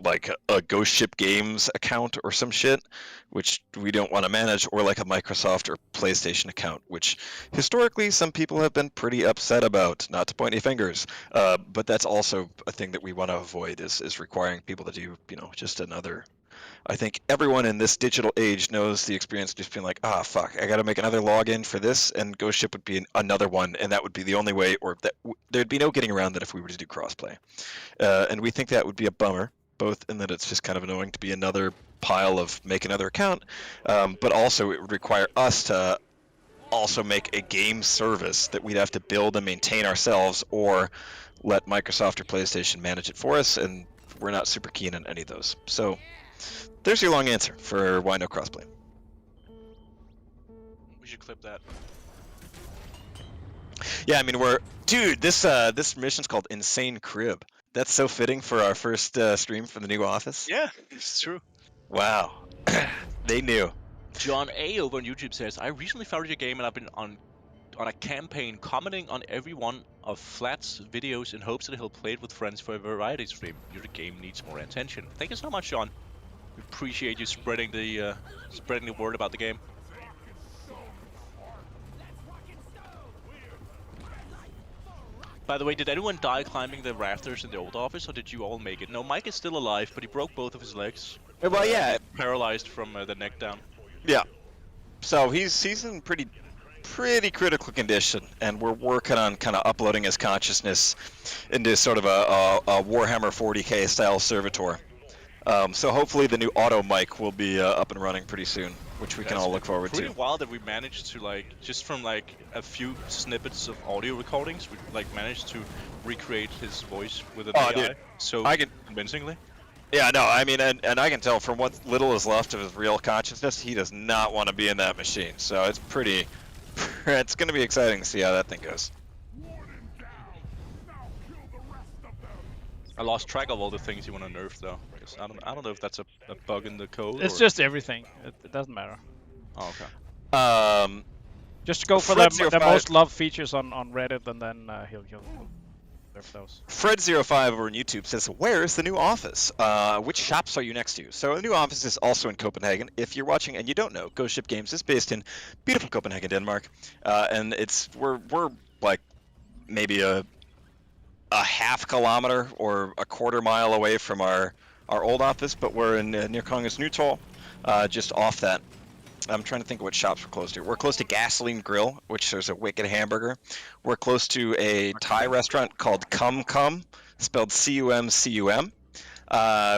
A: like a Ghost Ship Games account or some shit, which we don't want to manage, or like a Microsoft or PlayStation account, which historically some people have been pretty upset about, not to point any fingers. But that's also a thing that we want to avoid, is requiring people to do, you know, just another. I think everyone in this digital age knows the experience of just being like, ah, fuck, I got to make another login for this, and Ghost Ship would be another one, and that would be the only way, or that there'd be no getting around that if we were to do crossplay. And we think that would be a bummer, both in that it's just kind of annoying to be another pile of make another account, but also it would require us to also make a game service that we'd have to build and maintain ourselves, or let Microsoft or PlayStation manage it for us, and we're not super keen on any of those. So there's your long answer for why no crossplay.
D: We should clip that.
A: Yeah, I mean, this mission's called Insane Crib. That's so fitting for our first stream for the new office.
D: Yeah, it's true.
A: Wow. They knew.
D: John A over on YouTube says, I recently found your game and I've been on a campaign commenting on every one of Flat's videos in hopes that he'll play it with friends for a variety stream. Your game needs more attention. Thank you so much, John. We appreciate you spreading the word about the game. By the way, did anyone die climbing the rafters in the old office, or did you all make it? No, Mike is still alive, but he broke both of his legs.
A: Well, yeah.
D: Paralyzed from the neck down.
A: Yeah. So he's in pretty critical condition, and we're working on kind of uploading his consciousness into sort of a Warhammer 40k style servitor. So hopefully the new auto mic will be up and running pretty soon, which we can all look forward to.
D: Pretty wild that we managed to, like, just from like a few snippets of audio recordings, we like managed to recreate his voice with an AI
A: dude.
D: so convincingly.
A: Yeah, no, I mean, and I can tell from what little is left of his real consciousness, he does not want to be in that machine. So it's it's going to be exciting to see how that thing goes.
D: I lost track of all the things you want to nerf though. Because I don't know if that's a bug in the code.
B: It's just everything. It doesn't matter.
D: Oh, okay.
B: Just go for the most loved features on Reddit, and then he'll nerf those.
A: Fred05 over on YouTube says, where is the new office? Which shops are you next to? So the new office is also in Copenhagen. If you're watching and you don't know, Ghost Ship Games is based in beautiful Copenhagen, Denmark. And we're like maybe a half kilometer or a quarter mile away from our old office, but we're in near Kongens Nytorv, just off that. I'm trying to think of what shops we're close to. We're close to Gasoline Grill, which there's a wicked hamburger. We're close to a Thai restaurant called Cum Cum, spelled C-U-M-C-U-M,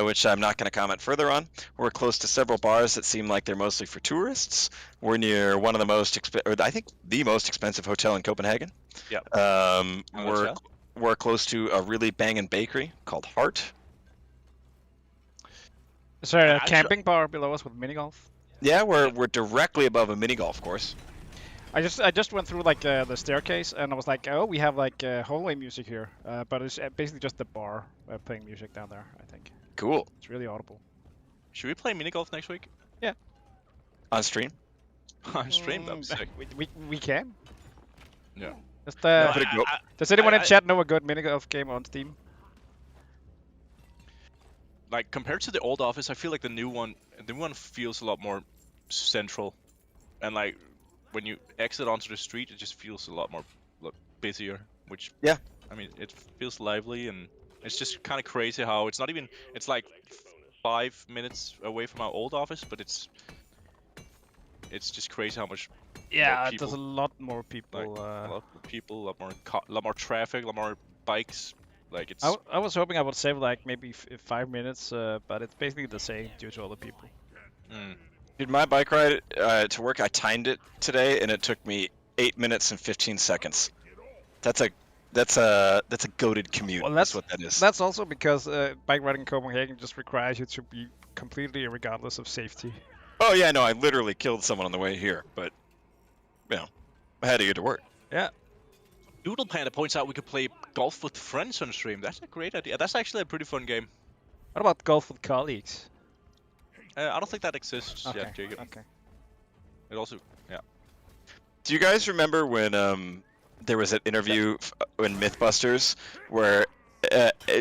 A: which I'm not going to comment further on. We're close to several bars that seem like they're mostly for tourists. We're near one of the most, I think the most expensive hotel in Copenhagen.
D: Yeah.
A: We're close to a really banging bakery called Heart.
B: Is there a camping bar below us with mini golf?
A: Yeah, we're directly above a mini golf course.
B: I just went through like the staircase, and I was like, oh, we have like hallway music here, but it's basically just the bar playing music down there. I think.
A: Cool.
B: It's really audible.
D: Should we play mini golf next week?
B: Yeah.
A: On stream.
D: On stream, that'd be sick.
B: We can.
D: Yeah.
B: Just,
A: No,
B: does anyone in chat know a good mini golf game on Steam?
D: Like compared to the old office, I feel like the new one feels a lot more central, and like when you exit onto the street, it just feels a lot more busier, which
A: Yeah.
D: I mean, it feels lively, and it's just kind of crazy how it's not even. It's like 5 minutes away from our old office, but it's just crazy how much
B: Yeah,
D: people,
B: there's a lot more people.
D: like a lot more people, a lot more traffic, a lot more bikes. Like it's
B: I was hoping I would save like maybe 5 minutes, but it's basically the same due to all the people.
A: Dude, my bike ride to work, I timed it today, and it took me 8 minutes and 15 seconds. That's a goated commute.
B: Well,
A: that's what that is.
B: That's also because bike riding in Copenhagen just requires you to be completely regardless of safety.
A: Oh yeah, no, I literally killed someone on the way here, but you know, I had to get to work.
B: Yeah.
D: Doodle Panda points out we could play golf with friends on stream. That's a great idea. That's actually a pretty fun game.
B: What about golf with colleagues?
D: I don't think that exists
B: Okay.
D: yet, Jacob.
B: Okay.
D: It also, yeah.
A: Do you guys remember when there was an interview in MythBusters where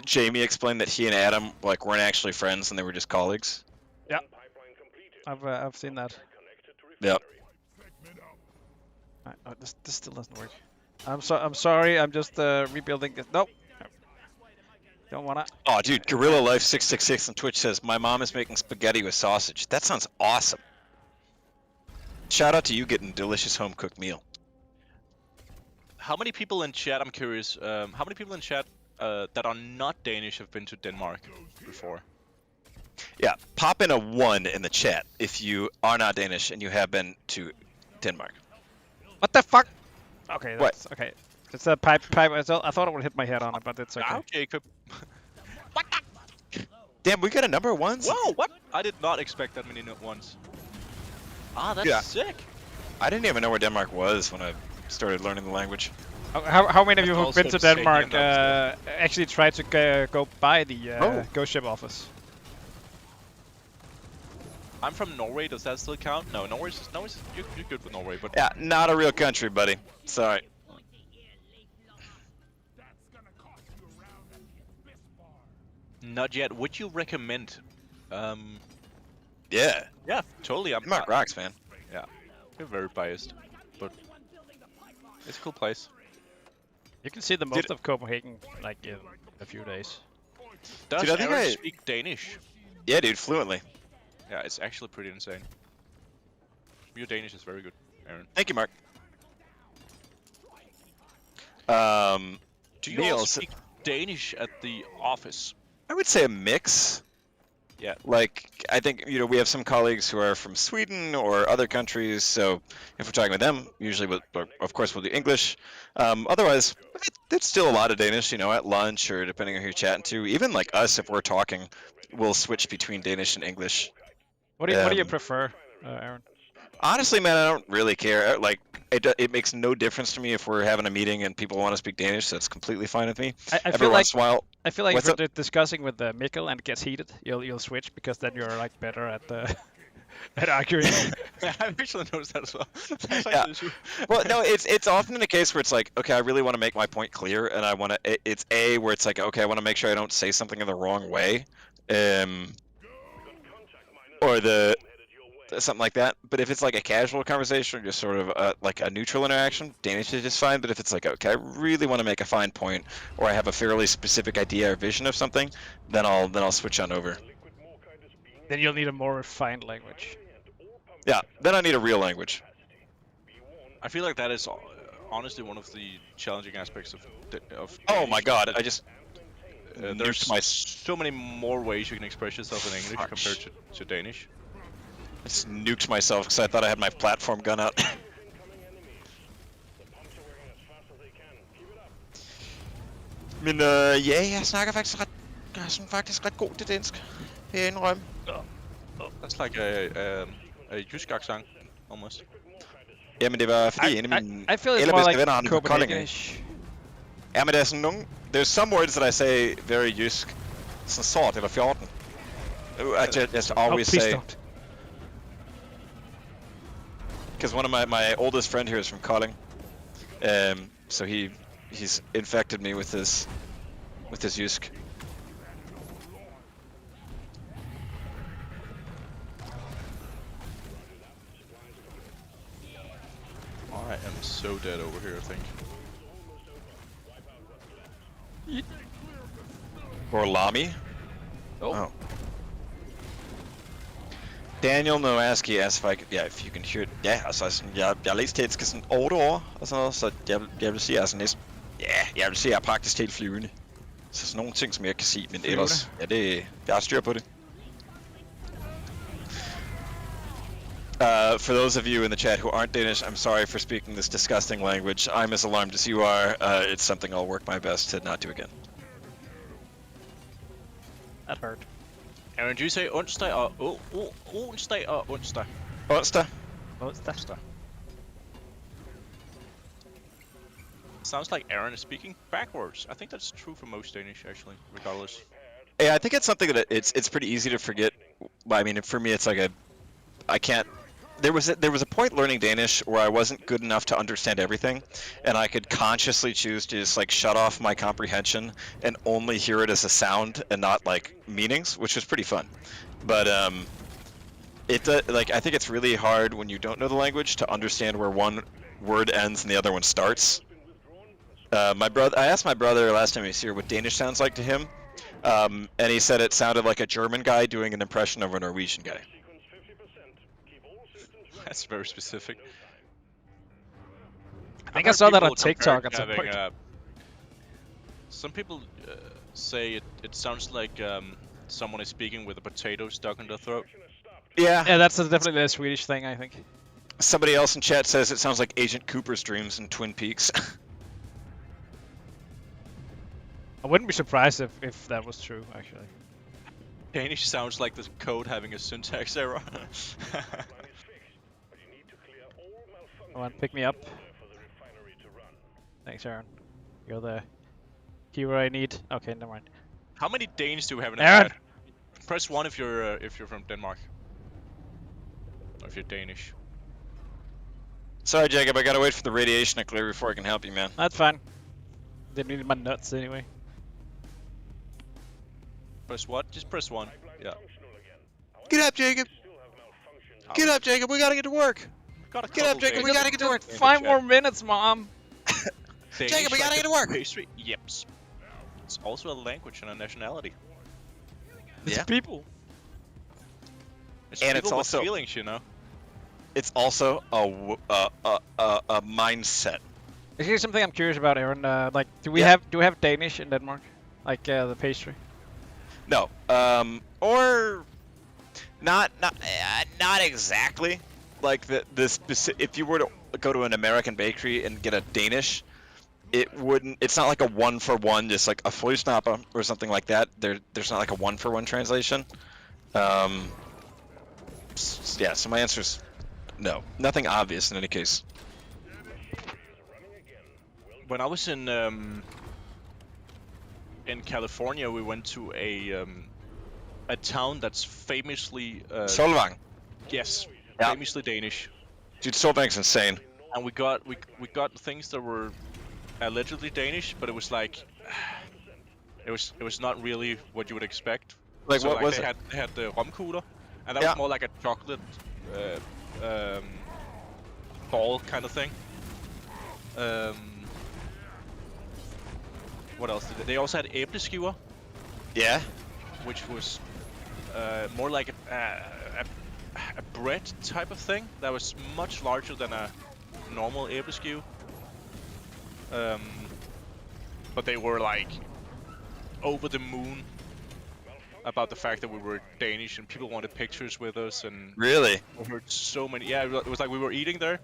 A: Jamie explained that he and Adam like weren't actually friends and they were just colleagues?
B: Yeah. I've seen that.
A: Yep.
B: Oh, this still doesn't work. I'm sorry. I'm just rebuilding this. Nope. Don't wanna.
A: Oh, dude, Gorilla Life 666 on Twitch says my mom is making spaghetti with sausage. That sounds awesome. Shout out to you getting a delicious home cooked meal.
D: How many people in chat? I'm curious. How many people in chat that are not Danish have been to Denmark before?
A: Yeah, pop in a 1 in the chat if you are not Danish and you have been to Denmark.
B: What the fuck? Okay,
A: What?
B: that's okay. It's a pipe. I thought it would hit my head on it, but it's okay.
D: Ah, Jacob. What the?
A: Damn, we got a number of 1s?
D: Whoa, what? I did not expect that many ones. Ah, that's
A: Yeah.
D: sick.
A: I didn't even know where Denmark was when I started learning the language.
B: How many of you
D: That's
B: who've been
D: also
B: to
D: the same
B: Denmark
D: name,
B: actually tried to go by the
A: Oh.
B: ghost ship office?
D: I'm from Norway. Does that still count? No, Norway's you're good with Norway, but
A: Yeah, not a real country, buddy. Sorry.
D: not yet. Would you recommend?
A: Yeah.
D: Yeah, totally.
A: Denmark rocks, man.
D: Yeah, you're very biased, but it's a cool place.
B: You can see the most of Copenhagen like in a few days.
D: Does
A: Dude, I think
D: Aaron
A: I-
D: speak Danish?
A: Yeah, dude, fluently.
D: Yeah, it's actually pretty insane. Your Danish is very good, Aaron.
A: Thank you, Mark.
D: Do you all
A: Niels,
D: speak Danish at the office?
A: I would say a mix.
D: Yeah.
A: Like, I think, you know, we have some colleagues who are from Sweden or other countries, so if we're talking with them, usually, of course, we'll do English. Otherwise, it's still a lot of Danish, you know, at lunch or depending on who you're chatting to. Even like us, if we're talking, we'll switch between Danish and English.
B: What do you prefer, Aaron?
A: Honestly, man, I don't really care. Like, it makes no difference to me if we're having a meeting and people want to speak Danish. So that's completely fine with me.
B: I
A: Every
B: feel like
A: once in a while,
B: I feel like
A: What's
B: if you're discussing with Mikkel and it gets heated, you'll switch because then you're like better at at arguing.
D: I've actually noticed that as well. That's
A: Yeah.
D: actually true.
A: well, no, it's often in a case where it's like, okay, I really want to make my point clear, and I want to. It's where it's like, okay, I want to make sure I don't say something in the wrong way, or something like that. But if it's like a casual conversation or just sort of like a neutral interaction, Danish is just fine. But if it's like, okay, I really want to make a fine point, or I have a fairly specific idea or vision of something, then I'll switch on over.
B: Then you'll need a more refined language.
A: Yeah, then I need a real language.
D: I feel like that is honestly one of the challenging aspects of
A: Oh
D: Danish.
A: my god, I just
D: There's
A: nuked my
D: so many more ways you can express yourself in English
A: Fuck.
D: compared to Danish.
A: I just nuked myself because I thought I had my platform gun out. Men ja, jeg snakker faktisk jeg er sådan faktisk ret god til dansk. Det er jeg indrømme.
D: That's like a jysk accent, almost.
A: Jamen det var fordi en af mine
B: I feel it's more
A: allerbedste
B: like
A: venner, han er fra Kolding.
B: Copenhagen-ish.
A: Ja, men der er sådan nogle... There's some words that I say very jysk. Sådan sort eller 14. I just always
B: please
A: say...
B: don't.
A: Because one of my oldest friend here is from Kolding. So he's infected me with his jysk.
D: I am so dead over here, I think.
A: Or Lamy.
D: Oh.
A: Daniel Nowaski asks if I could, ja, if you can hear it. Ja, altså sådan, jeg har læst det skal sådan 8 år og sådan noget, så jeg vil sige, jeg er sådan næsten, jeg vil sige, jeg er praktisk helt flyvende. Så sådan nogle ting, som jeg kan sige, men ellers, jeg har styr på det. For those of you in the chat who aren't Danish, I'm sorry for speaking this disgusting language. I'm as alarmed as you are. It's something I'll work my best to not do again.
B: That hurt.
D: Aaron, do you say onsdag og onsdag og onsdag?
A: Onsdag.
B: Onsdag.
D: Sounds like Aaron is speaking backwards. I think that's true for most Danish, actually, regardless.
A: Yeah, I think it's something that it's pretty easy to forget. I mean, for me, it's like I can't. There was a point learning Danish where I wasn't good enough to understand everything, and I could consciously choose to just like shut off my comprehension and only hear it as a sound and not like meanings, which was pretty fun. But like I think it's really hard when you don't know the language to understand where one word ends and the other one starts. I asked my brother last time he was here what Danish sounds like to him, and he said it sounded like a German guy doing an impression of a Norwegian guy.
D: That's very specific.
B: I think I saw that on TikTok at some point.
D: Some people say it sounds like someone is speaking with a potato stuck in their throat.
A: Yeah.
B: Yeah, that's definitely a Swedish thing, I think.
A: Somebody else in chat says it sounds like Agent Cooper's dreams in Twin Peaks.
B: I wouldn't be surprised if that was true, actually.
D: Danish sounds like the code having a syntax error.
B: Come on, pick me up. Thanks, Aaron. You're the hero I need. Okay, never mind.
D: How many Danes do we have in the
B: Aaron!
D: chat? Press 1 if you're from Denmark. Or if you're Danish.
A: Sorry, Jacob, I gotta wait for the radiation to clear before I can help you, man.
B: That's fine. Didn't need my nuts anyway.
D: Press what? Just press 1. Yeah.
A: Get up, Jacob! Get up, Jacob, we gotta get to work! Get up, Jacob, we gotta get to work!
B: 5 more minutes, Mom!
A: Jacob, we gotta get to work!
D: Pastry? Yep. It's also a language and a nationality.
B: It's people.
D: It's
A: And
D: people
A: it's
D: with
A: also
D: feelings, you know.
A: It's also a mindset.
B: Here's something I'm curious about, Aaron. Like, do we have Danish in Denmark? Like the pastry?
A: No, or not exactly. Like the specific. If you were to go to an American bakery and get a Danish, it wouldn't. It's not like a 1-for-1, just like a flysnapper or something like that. There's not like a 1-for-1 translation. Yeah. So my answer is no. Nothing obvious in any case.
D: When I was in California, we went to a town that's famously
A: Solvang.
D: Yes,
A: Yeah.
D: famously Danish.
A: Dude, Solvang's insane.
D: And we got things that were allegedly Danish, but it was like it was not really what you would expect.
A: Like
D: so
A: what was
D: they
A: it?
D: They had the romkugler, and that
A: Yeah.
D: was more like a chocolate ball kind of thing. What else did they also had æbleskiver,
A: Yeah.
D: which was more like a bread type of thing that was much larger than a normal æbleskive. But they were like over the moon about the fact that we were Danish and people wanted pictures with us, and
A: Really?
D: we heard so many. Yeah, it was like we were eating there,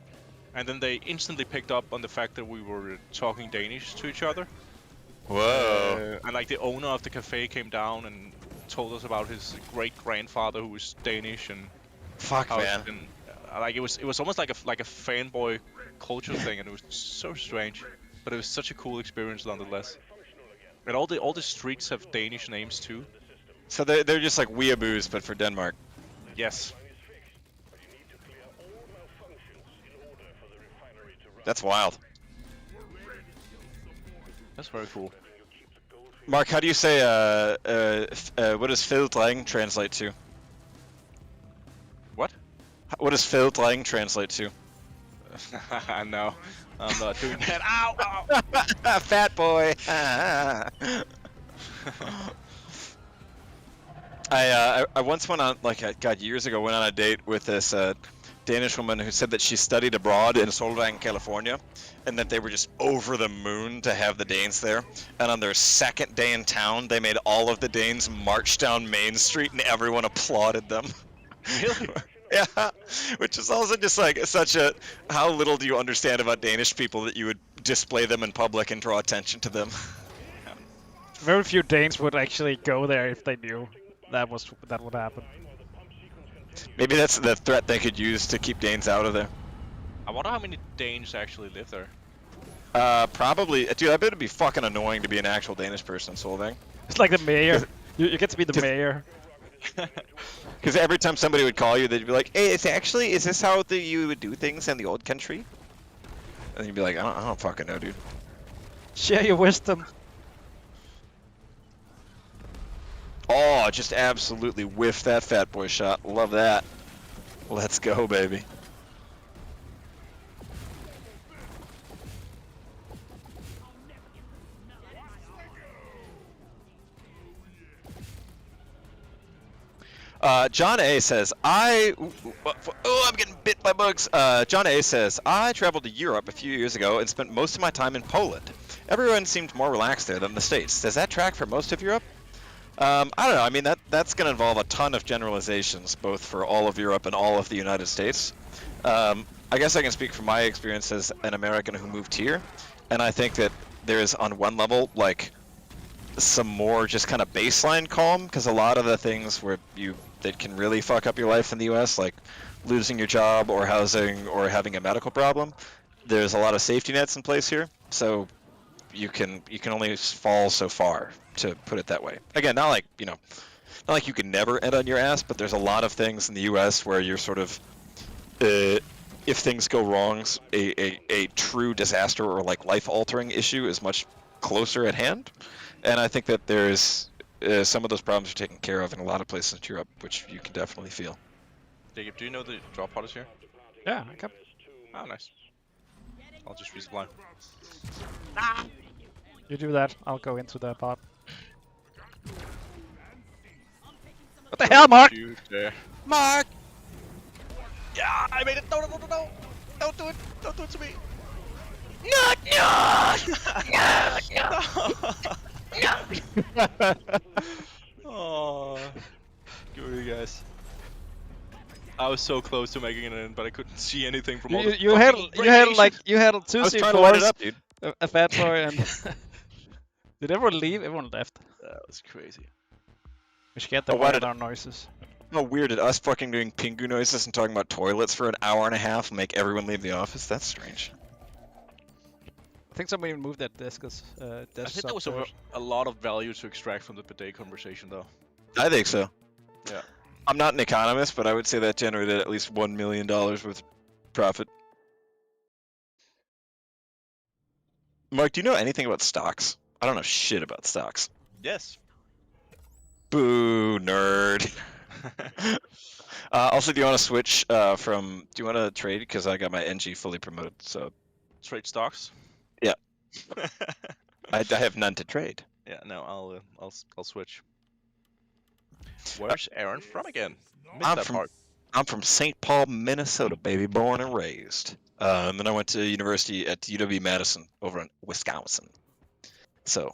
D: and then they instantly picked up on the fact that we were talking Danish to each other.
A: Whoa.
D: And like the owner of the cafe came down and told us about his great grandfather who was Danish, and
A: Fuck,
D: how
A: man.
D: and, like it was almost like a fanboy culture thing, and it was so strange, but it was such a cool experience nonetheless. And all the streets have Danish names too.
A: So they're just like weeaboos, but for Denmark.
D: Yes.
A: That's wild.
D: That's very cool.
A: Mark, how do you say what does fed dreng translate to?
D: What?
A: What does fed dreng translate to?
D: No, I'm not doing that. Ow! Ow!
A: Fat boy. I once went on, like, God, years ago, went on a date with this Danish woman who said that she studied abroad in Solvang, California, and that they were just over the moon to have the Danes there. And on their second day in town, they made all of the Danes march down Main Street, and everyone applauded them.
D: Really?
A: Yeah, which is also just like such a, how little do you understand about Danish people that you would display them in public and draw attention to them.
B: Very few Danes would actually go there if they knew that would happen.
A: Maybe that's the threat they could use to keep Danes out of there.
D: I wonder how many Danes actually live there.
A: Probably, dude, I bet it'd be fucking annoying to be an actual Danish person in Solvang.
B: It's like the mayor. You get to be the mayor.
A: Because every time somebody would call you, they'd be like, "Hey, is this how you would do things in the old country?" And you'd be like, I don't fucking know, dude."
B: Share your wisdom.
A: Oh, just absolutely whiffed that fat boy shot. Love that. Let's go, baby. John A says, I'm getting bit by bugs. John A says, I traveled to Europe a few years ago and spent most of my time in Poland. Everyone seemed more relaxed there than the States. Does that track for most of Europe? I don't know. I mean, that's going to involve a ton of generalizations, both for all of Europe and all of the United States. I guess I can speak from my experience as an American who moved here, and I think that there's, on one level, like, some more just kind of baseline calm, because a lot of the things that can really fuck up your life in the U.S., like losing your job or housing or having a medical problem, there's a lot of safety nets in place here, so you can only fall so far, to put it that way. Again, not like you can never end on your ass, but there's a lot of things in the U.S. where you're sort of, if things go wrong, a true disaster or like life-altering issue is much closer at hand, and I think that there's some of those problems are taken care of in a lot of places in Europe, which you can definitely feel.
D: Jacob, do you know the drop pod is here?
B: Yeah, okay.
D: Oh, nice. I'll just resupply.
B: You do that. I'll go into the pod. What the hell, Mark?
D: Shoot there.
A: Mark!
D: Yeah, I made it! No! Don't do it! Don't do it to me! Oh, good guys. I was so close to making it in, but I couldn't see anything from all the
B: You had two
A: I was trying to light it
B: C4s,
A: up, dude.
B: a fat boy, and did everyone leave? Everyone left.
D: That was crazy.
B: We should get the our noises.
A: How weird did us fucking doing pingu noises and talking about toilets for an hour and a half make everyone leave the office? That's strange.
B: I think somebody moved that desk.
D: I think there was a lot of value to extract from the bidet conversation, though.
A: I think so.
D: Yeah.
A: I'm not an economist, but I would say that generated at least $1 million worth of profit. Mark, do you know anything about stocks? I don't know shit about stocks.
D: Yes.
A: Boo, nerd. Also, do you want to switch from? Do you want to trade? Because I got my NG fully promoted. So
D: Trade stocks.
A: Yeah. I have none to trade.
D: Yeah. No, I'll switch. Where's Aaron from again?
A: I'm from St. Paul, Minnesota, baby, born and raised. And then I went to university at UW-Madison over in Wisconsin. So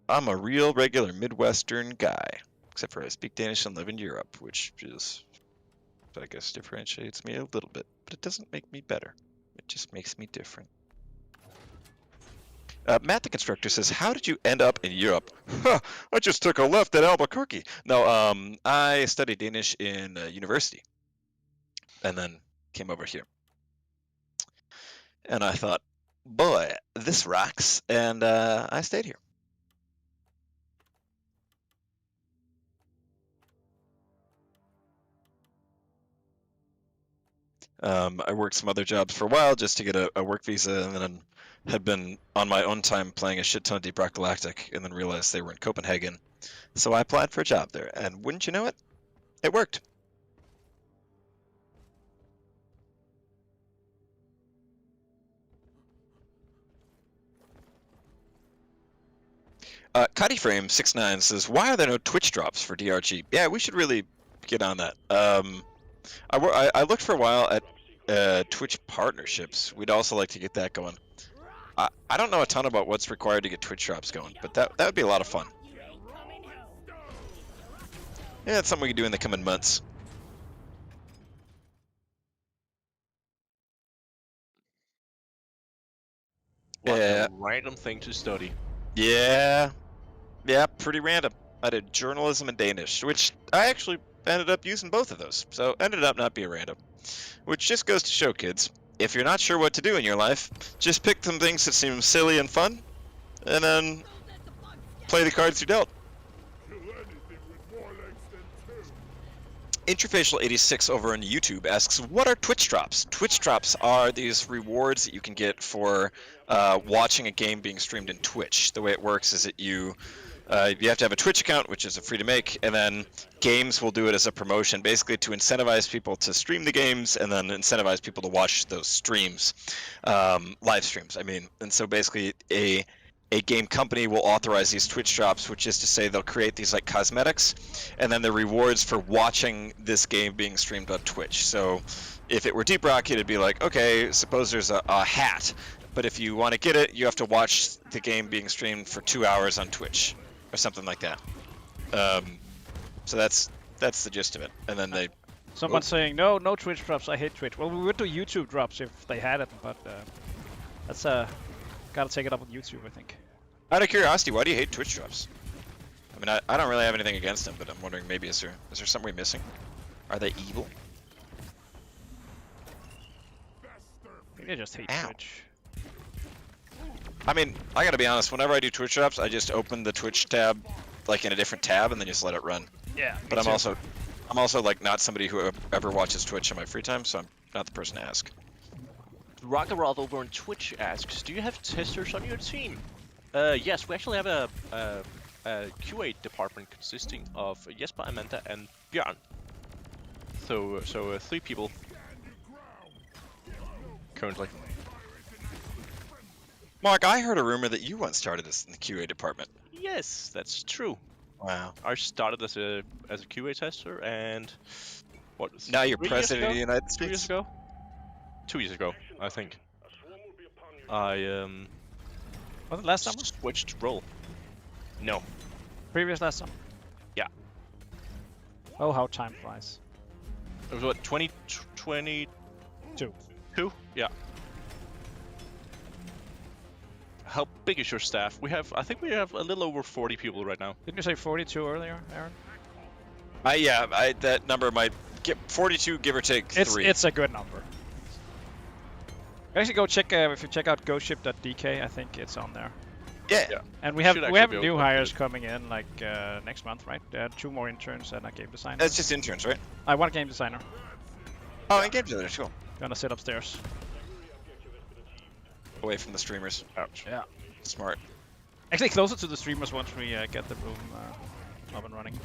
A: I'm a real regular Midwestern guy, except for I speak Danish and live in Europe, which is, I guess, differentiates me a little bit, but it doesn't make me better. It just makes me different. Matt the Constructor says, how did you end up in Europe? Huh, I just took a left at Albuquerque. No, I studied Danish in university and then came over here. And I thought, boy, this rocks, and I stayed here. I worked some other jobs for a while just to get a work visa, and then had been on my own time playing a shit ton of ROCK GALACTIC, and then realized they were in Copenhagen. So I applied for a job there, and wouldn't you know it, it worked. Cuddyframe69 says, "Why are there no Twitch drops for DRG?" Yeah, we should really get on that. I looked for a while at Twitch partnerships. We'd also like to get that going. I don't know a ton about what's required to get Twitch drops going, but that would be a lot of fun. Yeah, that's something we can do in the coming months.
D: What
A: Yeah.
D: a random thing to study.
A: Yeah, pretty random. I did journalism and Danish, which I actually ended up using both of those, so ended up not being random. Which just goes to show, kids, if you're not sure what to do in your life, just pick some things that seem silly and fun, and then play the cards you're dealt. Interfacial86 over on YouTube asks, what are Twitch drops? Twitch drops are these rewards that you can get for watching a game being streamed in Twitch. The way it works is that you have to have a Twitch account, which is free to make, and then games will do it as a promotion, basically to incentivize people to stream the games and then incentivize people to watch those streams, live streams, I mean. And so basically a game company will authorize these Twitch drops, which is to say they'll create these like cosmetics, and then the rewards for watching this game being streamed on Twitch. So if it were Deep Rocket, it'd be like, okay, suppose there's a hat, but if you want to get it, you have to watch the game being streamed for 2 hours on Twitch, or something like that. So that's the gist of it. And then they...
B: Someone's saying, no Twitch drops, I hate Twitch. Well, we would do YouTube drops if they had it, but that's gotta take it up on YouTube, I think.
A: Out of curiosity, why do you hate Twitch drops? I mean, I don't really have anything against them, but I'm wondering, maybe is there something we're missing? Are they evil?
B: I think they just hate
A: Ow.
B: Twitch.
A: I mean, I gotta be honest, whenever I do Twitch drops, I just open the Twitch tab, like in a different tab, and then just let it run.
B: Yeah.
A: But I'm also like not somebody who ever watches Twitch in my free time, so I'm not the person to ask.
D: Rockaroth over on Twitch asks, do you have testers on your team? Yes, we actually have a QA department consisting of Jesper, Amanda, and Björn. So 3 people currently.
A: Mark, I heard a rumor that you once started this in the QA department.
D: Yes, that's true.
A: Wow.
D: I started as a QA tester, and what?
A: Now you're
D: 3 years
A: president of
D: ago?
A: the United
D: 2 years
A: States?
D: ago? 2 years ago, I think. I
B: Was it last summer?
D: switched role. No.
B: Previous last summer?
D: Yeah.
B: Oh, how time flies.
D: It was what, 2022? Yeah. How big is your staff? I think we have a little over 40 people right now.
B: Didn't you say 42 earlier, Aaron?
A: That number might get 42, give or take 3.
B: It's a good number. Actually, go check if you check out ghostship.dk. I think it's on there.
A: Yeah.
B: And we have
D: Should actually be
B: new
D: able to
B: hires
D: update it.
B: coming in like next month, right? 2 more interns and a game designer.
A: That's just interns, right?
B: I want a game designer.
A: Oh, and game designer, cool.
B: Gonna sit upstairs.
A: Away from the streamers.
D: Ouch.
B: Yeah.
A: Smart.
B: Actually, closer to the streamers once we get the room up and running.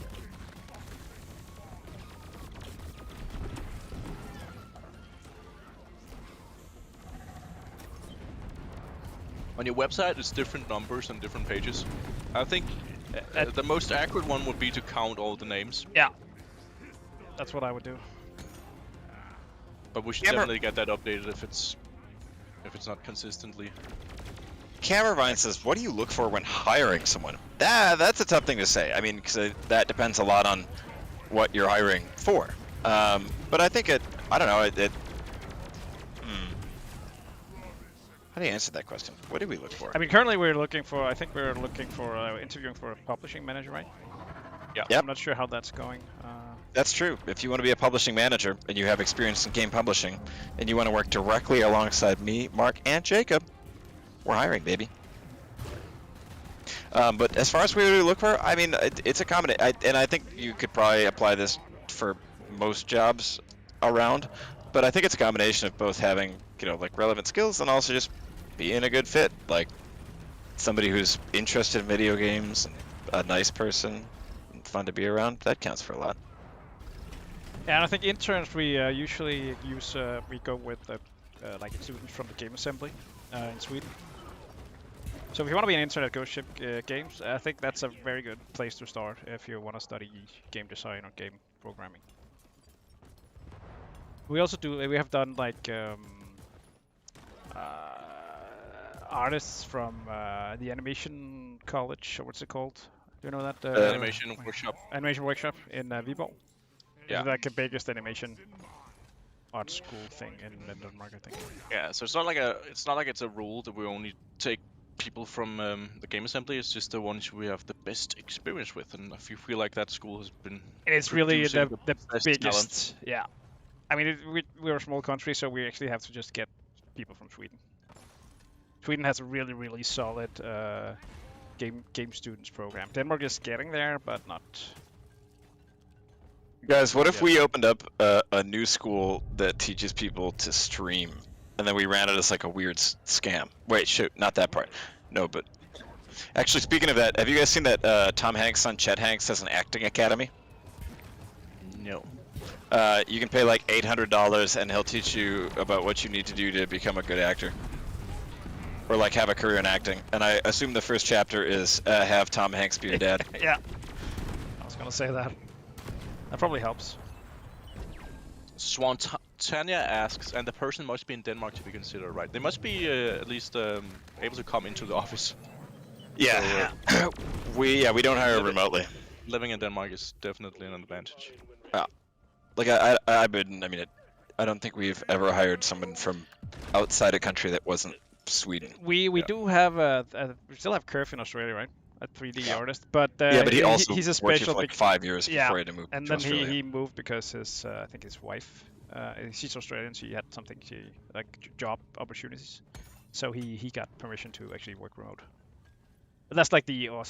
D: On your website, it's different numbers and different pages. I think the most accurate one would be to count all the names.
B: Yeah. That's what I would do.
D: But we should
A: Camera-
D: definitely get that updated if it's not consistently.
A: Cameravine says, what do you look for when hiring someone? That's a tough thing to say. I mean, because that depends a lot on what you're hiring for. But I think I don't know, how do you answer that question? What do we look for?
B: I mean, currently we're looking for. I think we're looking for interviewing for a publishing manager, right?
D: Yeah.
A: Yep.
B: I'm not sure how that's going.
A: That's true. If you want to be a publishing manager and you have experience in game publishing and you want to work directly alongside me, Mark, and Jacob, we're hiring, baby. But as far as what we look for, I mean, it's a combination, and I think you could probably apply this for most jobs around. But I think it's a combination of both having, like relevant skills and also just being a good fit, like somebody who's interested in video games and a nice person and fun to be around. That counts for a lot.
B: Yeah, and I think interns we usually use. We go with like students from the game assembly in Sweden. So if you want to be an internet ghost ship games, I think that's a very good place to start if you want to study game design or game programming. We also do. We have done like artists from the animation college, or what's it called? Do you know that?
C: Animation workshop.
B: Animation workshop in Viborg.
C: Yeah.
B: It's like the biggest animation art school thing in Denmark, I think.
C: Yeah, so it's not like it's a rule that we only take people from the game assembly. It's just the ones we have the best experience with, and if you feel like that school has been,
B: And it's really
C: producing
B: the
C: best
B: biggest. Yeah, I mean we're a small country, so we actually have to just get people from Sweden. Sweden has a really solid game students program. Denmark is getting there, but not.
A: Guys, what if we opened up a new school that teaches people to stream, and then we ran it as like a weird scam? Wait, shoot, not that part. No, but actually, speaking of that, have you guys seen that Tom Hanks' son Chet Hanks has an acting academy?
C: No.
A: You can pay like $800, and he'll teach you about what you need to do to become a good actor, or like have a career in acting. And I assume the first chapter is have Tom Hanks be your dad.
B: Yeah, I was gonna say that. That probably helps.
C: Tanya asks, and the person must be in Denmark to be considered, right? They must be at least able to come into the office.
A: Yeah,
C: So,
A: we don't hire remotely.
C: living in Denmark is definitely an advantage.
A: Like I don't think we've ever hired someone from outside a country that wasn't Sweden.
B: We do have we still have Curve in Australia, right? A 3D artist, but
A: But he also
B: he's a
A: worked here
B: special
A: for like 5 years
B: yeah,
A: before he had to move
B: and
A: to
B: then
A: Australia.
B: he moved because his I think his wife she's Australian. She had something job opportunities, so he got permission to actually work remote. But that's like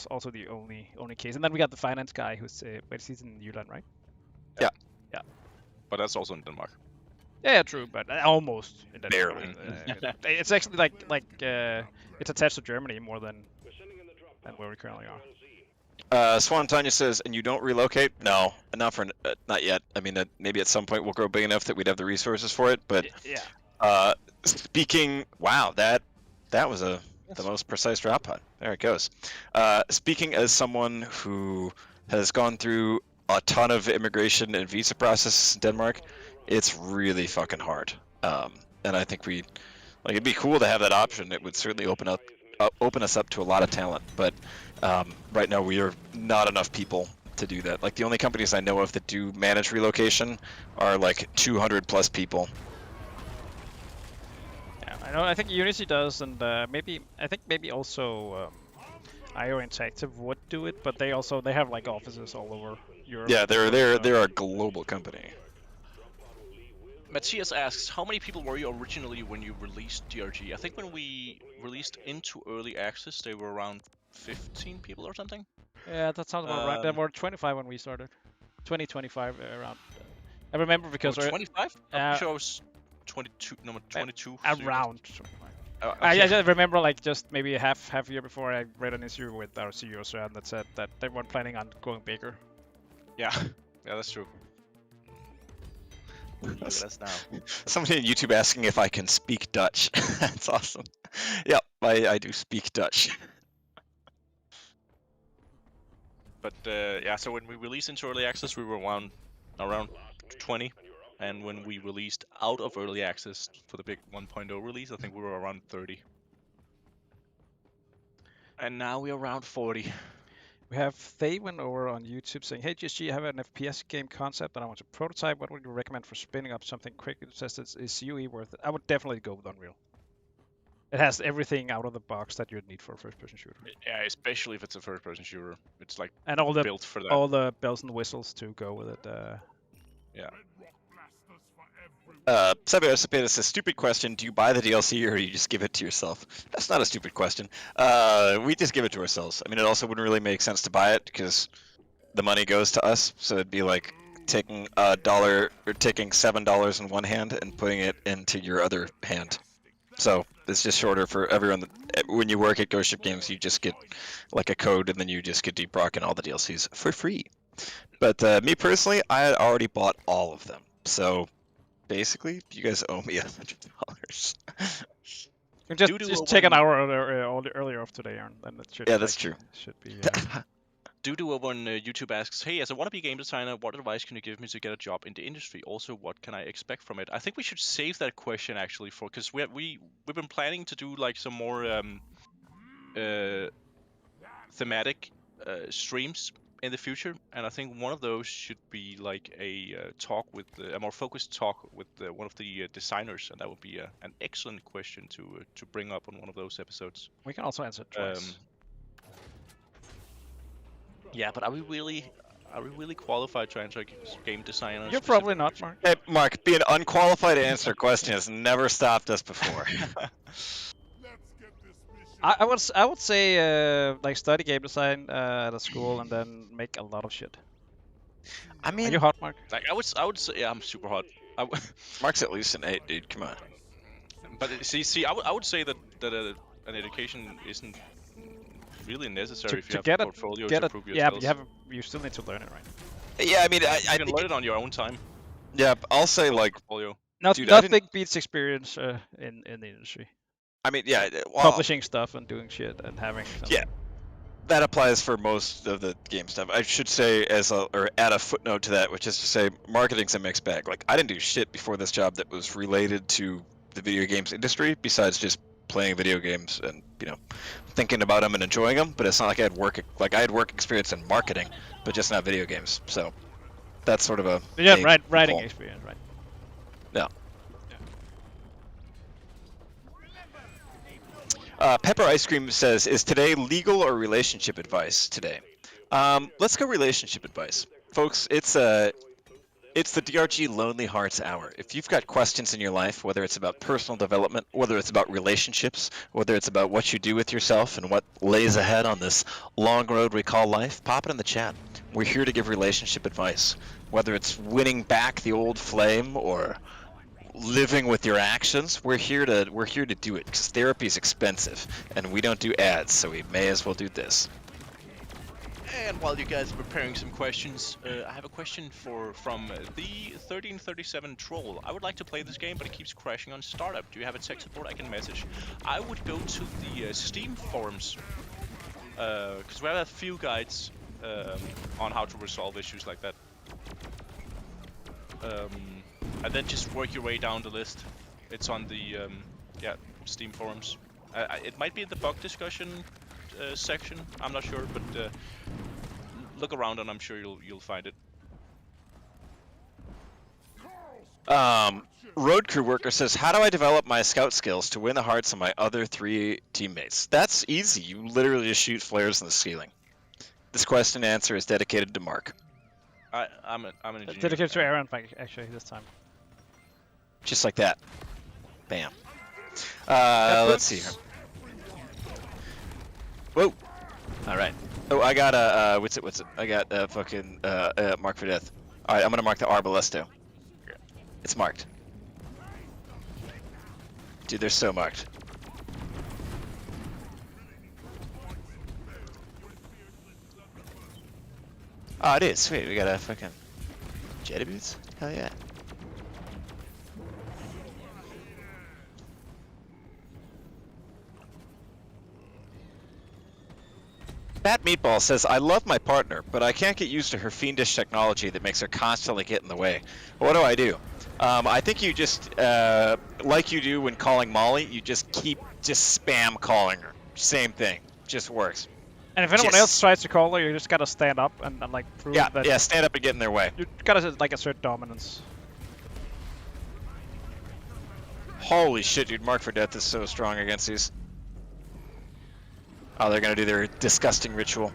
B: also the only case. And then we got the finance guy who's he's in Jylland, right?
A: Yeah.
B: Yeah.
C: But that's also in Denmark.
B: Yeah, true, but almost in Denmark.
A: Barely.
B: It's actually like it's attached to Germany more than where we currently are.
A: Swan Tanya says, and you don't relocate? No, not yet. I mean, maybe at some point we'll grow big enough that we'd have the resources for it. But
B: yeah.
A: wow, that was the most precise drop pod. There it goes. Speaking as someone who has gone through a ton of immigration and visa processes in Denmark, it's really fucking hard. And I think it'd be cool to have that option. It would certainly open us up to a lot of talent. But right now we are not enough people to do that. Like the only companies I know of that do manage relocation are like 200 plus people.
B: Yeah, I think Unity does, and maybe also IO Interactive would do it, but they have like offices all over Europe.
A: Yeah, they're a global company.
C: Matthias asks, how many people were you originally when you released DRG? I think when we released into early access, they were around 15 people or something.
B: Yeah, that sounds about right. There were 25 when we started. 25 around. I remember because
C: 25? I'm sure I was 22. Number 22.
B: Around.
C: Okay.
B: I just remember like just maybe a half year before I read an issue with our CEO Søren that said that they weren't planning on going bigger.
C: Yeah, that's true. Look at us now.
A: Somebody on YouTube asking if I can speak Dutch. That's awesome. Yeah, I do speak Dutch.
C: But so when we released into early access, we were around 20, and when we released out of early access for the big 1.0 release, I think we were around 30. And now we're around 40.
B: We have Thawen over on YouTube saying, "Hey GSG, I have an FPS game concept that I want to prototype. What would you recommend for spinning up something quickly to test it? Is UE worth it?" I would definitely go with Unreal. It has everything out of the box that you'd need for a first-person shooter.
C: Yeah, especially if it's a first-person shooter. It's like
B: and all the
C: built for that.
B: All the bells and whistles to go with it.
C: Yeah.
A: Sabio Cepeda says, stupid question, do you buy the DLC or do you just give it to yourself? That's not a stupid question. We just give it to ourselves. I mean, it also wouldn't really make sense to buy it because the money goes to us. So it'd be like taking $1 or taking $7 in one hand and putting it into your other hand. So it's just shorter for everyone. When you work at Ghost Ship Games, you just get like a code and then you just get Deep Rock and all the DLCs for free. But me personally, I had already bought all of them. So basically, you guys owe me $100.
B: You just
C: Due to
B: just
C: a
B: take an
C: one-
B: hour earlier off today, Aaron. Then it should.
A: Yeah, that's true.
B: Should be.
C: Dudu when YouTube asks, "Hey, as a wannabe game designer, what advice can you give me to get a job in the industry? Also, what can I expect from it?" I think we should save that question actually for because we've been planning to do like some more thematic streams in the future, and I think one of those should be like a talk with a more focused talk with one of the designers, and that would be an excellent question to bring up on one of those episodes.
B: We can also answer it twice.
C: Yeah, but are we really qualified to answer game designers?
B: You're probably not, Mark.
A: Hey, Mark, being unqualified to answer a question has never stopped us before.
B: I would say like study game design at a school and then make a lot of shit.
A: I
B: Are
A: mean,
B: you hot, Mark?
C: Like I would say, yeah, I'm super hot.
A: Mark's at least an 8, dude. Come on.
C: But see, I would say that an education isn't really necessary if you
B: To
C: have
B: get
C: a
B: it,
C: portfolio
B: get
C: to
B: it.
C: prove your
B: Yeah,
C: skills.
B: but you still need to learn it, right?
A: Yeah, I mean, I
C: You can
A: think
C: learn it on your own time.
A: yeah, I'll say like,
C: Portfolio.
A: Dude, I
B: Nothing beats experience in the industry.
A: I mean, yeah, well,
B: Publishing stuff and doing shit and having.
A: Yeah. that applies for most of the game stuff. I should say or add a footnote to that, which is to say marketing's a mixed bag. Like I didn't do shit before this job that was related to the video games industry besides just playing video games and, thinking about them and enjoying them, but it's not like I had work experience in marketing, but just not video games. So that's sort of a
B: writing
A: call.
B: experience, right?
A: Yeah. Pepper Ice Cream says, "Is today legal or relationship advice today?" Let's go relationship advice, folks. It's the DRG Lonely Hearts Hour. If you've got questions in your life, whether it's about personal development, whether it's about relationships, whether it's about what you do with yourself and what lays ahead on this long road we call life, pop it in the chat. We're here to give relationship advice, whether it's winning back the old flame or living with your actions. We're here to do it because therapy is expensive and we don't do ads, so we may as well do this.
C: And while you guys are preparing some questions, I have a question from the 1337 Troll. I would like to play this game, but it keeps crashing on startup. Do you have a tech support I can message? I would go to the Steam forums, because we have a few guides on how to resolve issues like that. And then just work your way down the list. It's on the Steam forums. It might be in the bug discussion section. I'm not sure, but look around and I'm sure you'll find it.
A: Road Crew Worker says, "How do I develop my scout skills to win the hearts of my other 3 teammates?" That's easy. You literally just shoot flares in the ceiling. This question and answer is dedicated to Mark.
C: I'm an engineer.
B: Dedicated to Aaron, actually, this time.
A: Just like that. Bam. Let's see here. Whoa. All right. Oh, I got a what's it? I got a fucking mark for death. All right, I'm gonna mark the Arbalesto. It's marked. Dude, they're so marked. Oh, it is. Sweet. We got a fucking jetty boots. Hell yeah. Fat Meatball says, "I love my partner, but I can't get used to her fiendish technology that makes her constantly get in the way. What do I do?" I think you just, like you do when calling Molly, you just spam calling her. Same thing. Just works.
B: And if anyone else tries to call her, you just gotta stand up and like prove that.
A: Yeah, stand up and get in their way.
B: You gotta like assert dominance.
A: Holy shit, dude. Mark for Death is so strong against these. Oh, they're gonna do their disgusting ritual.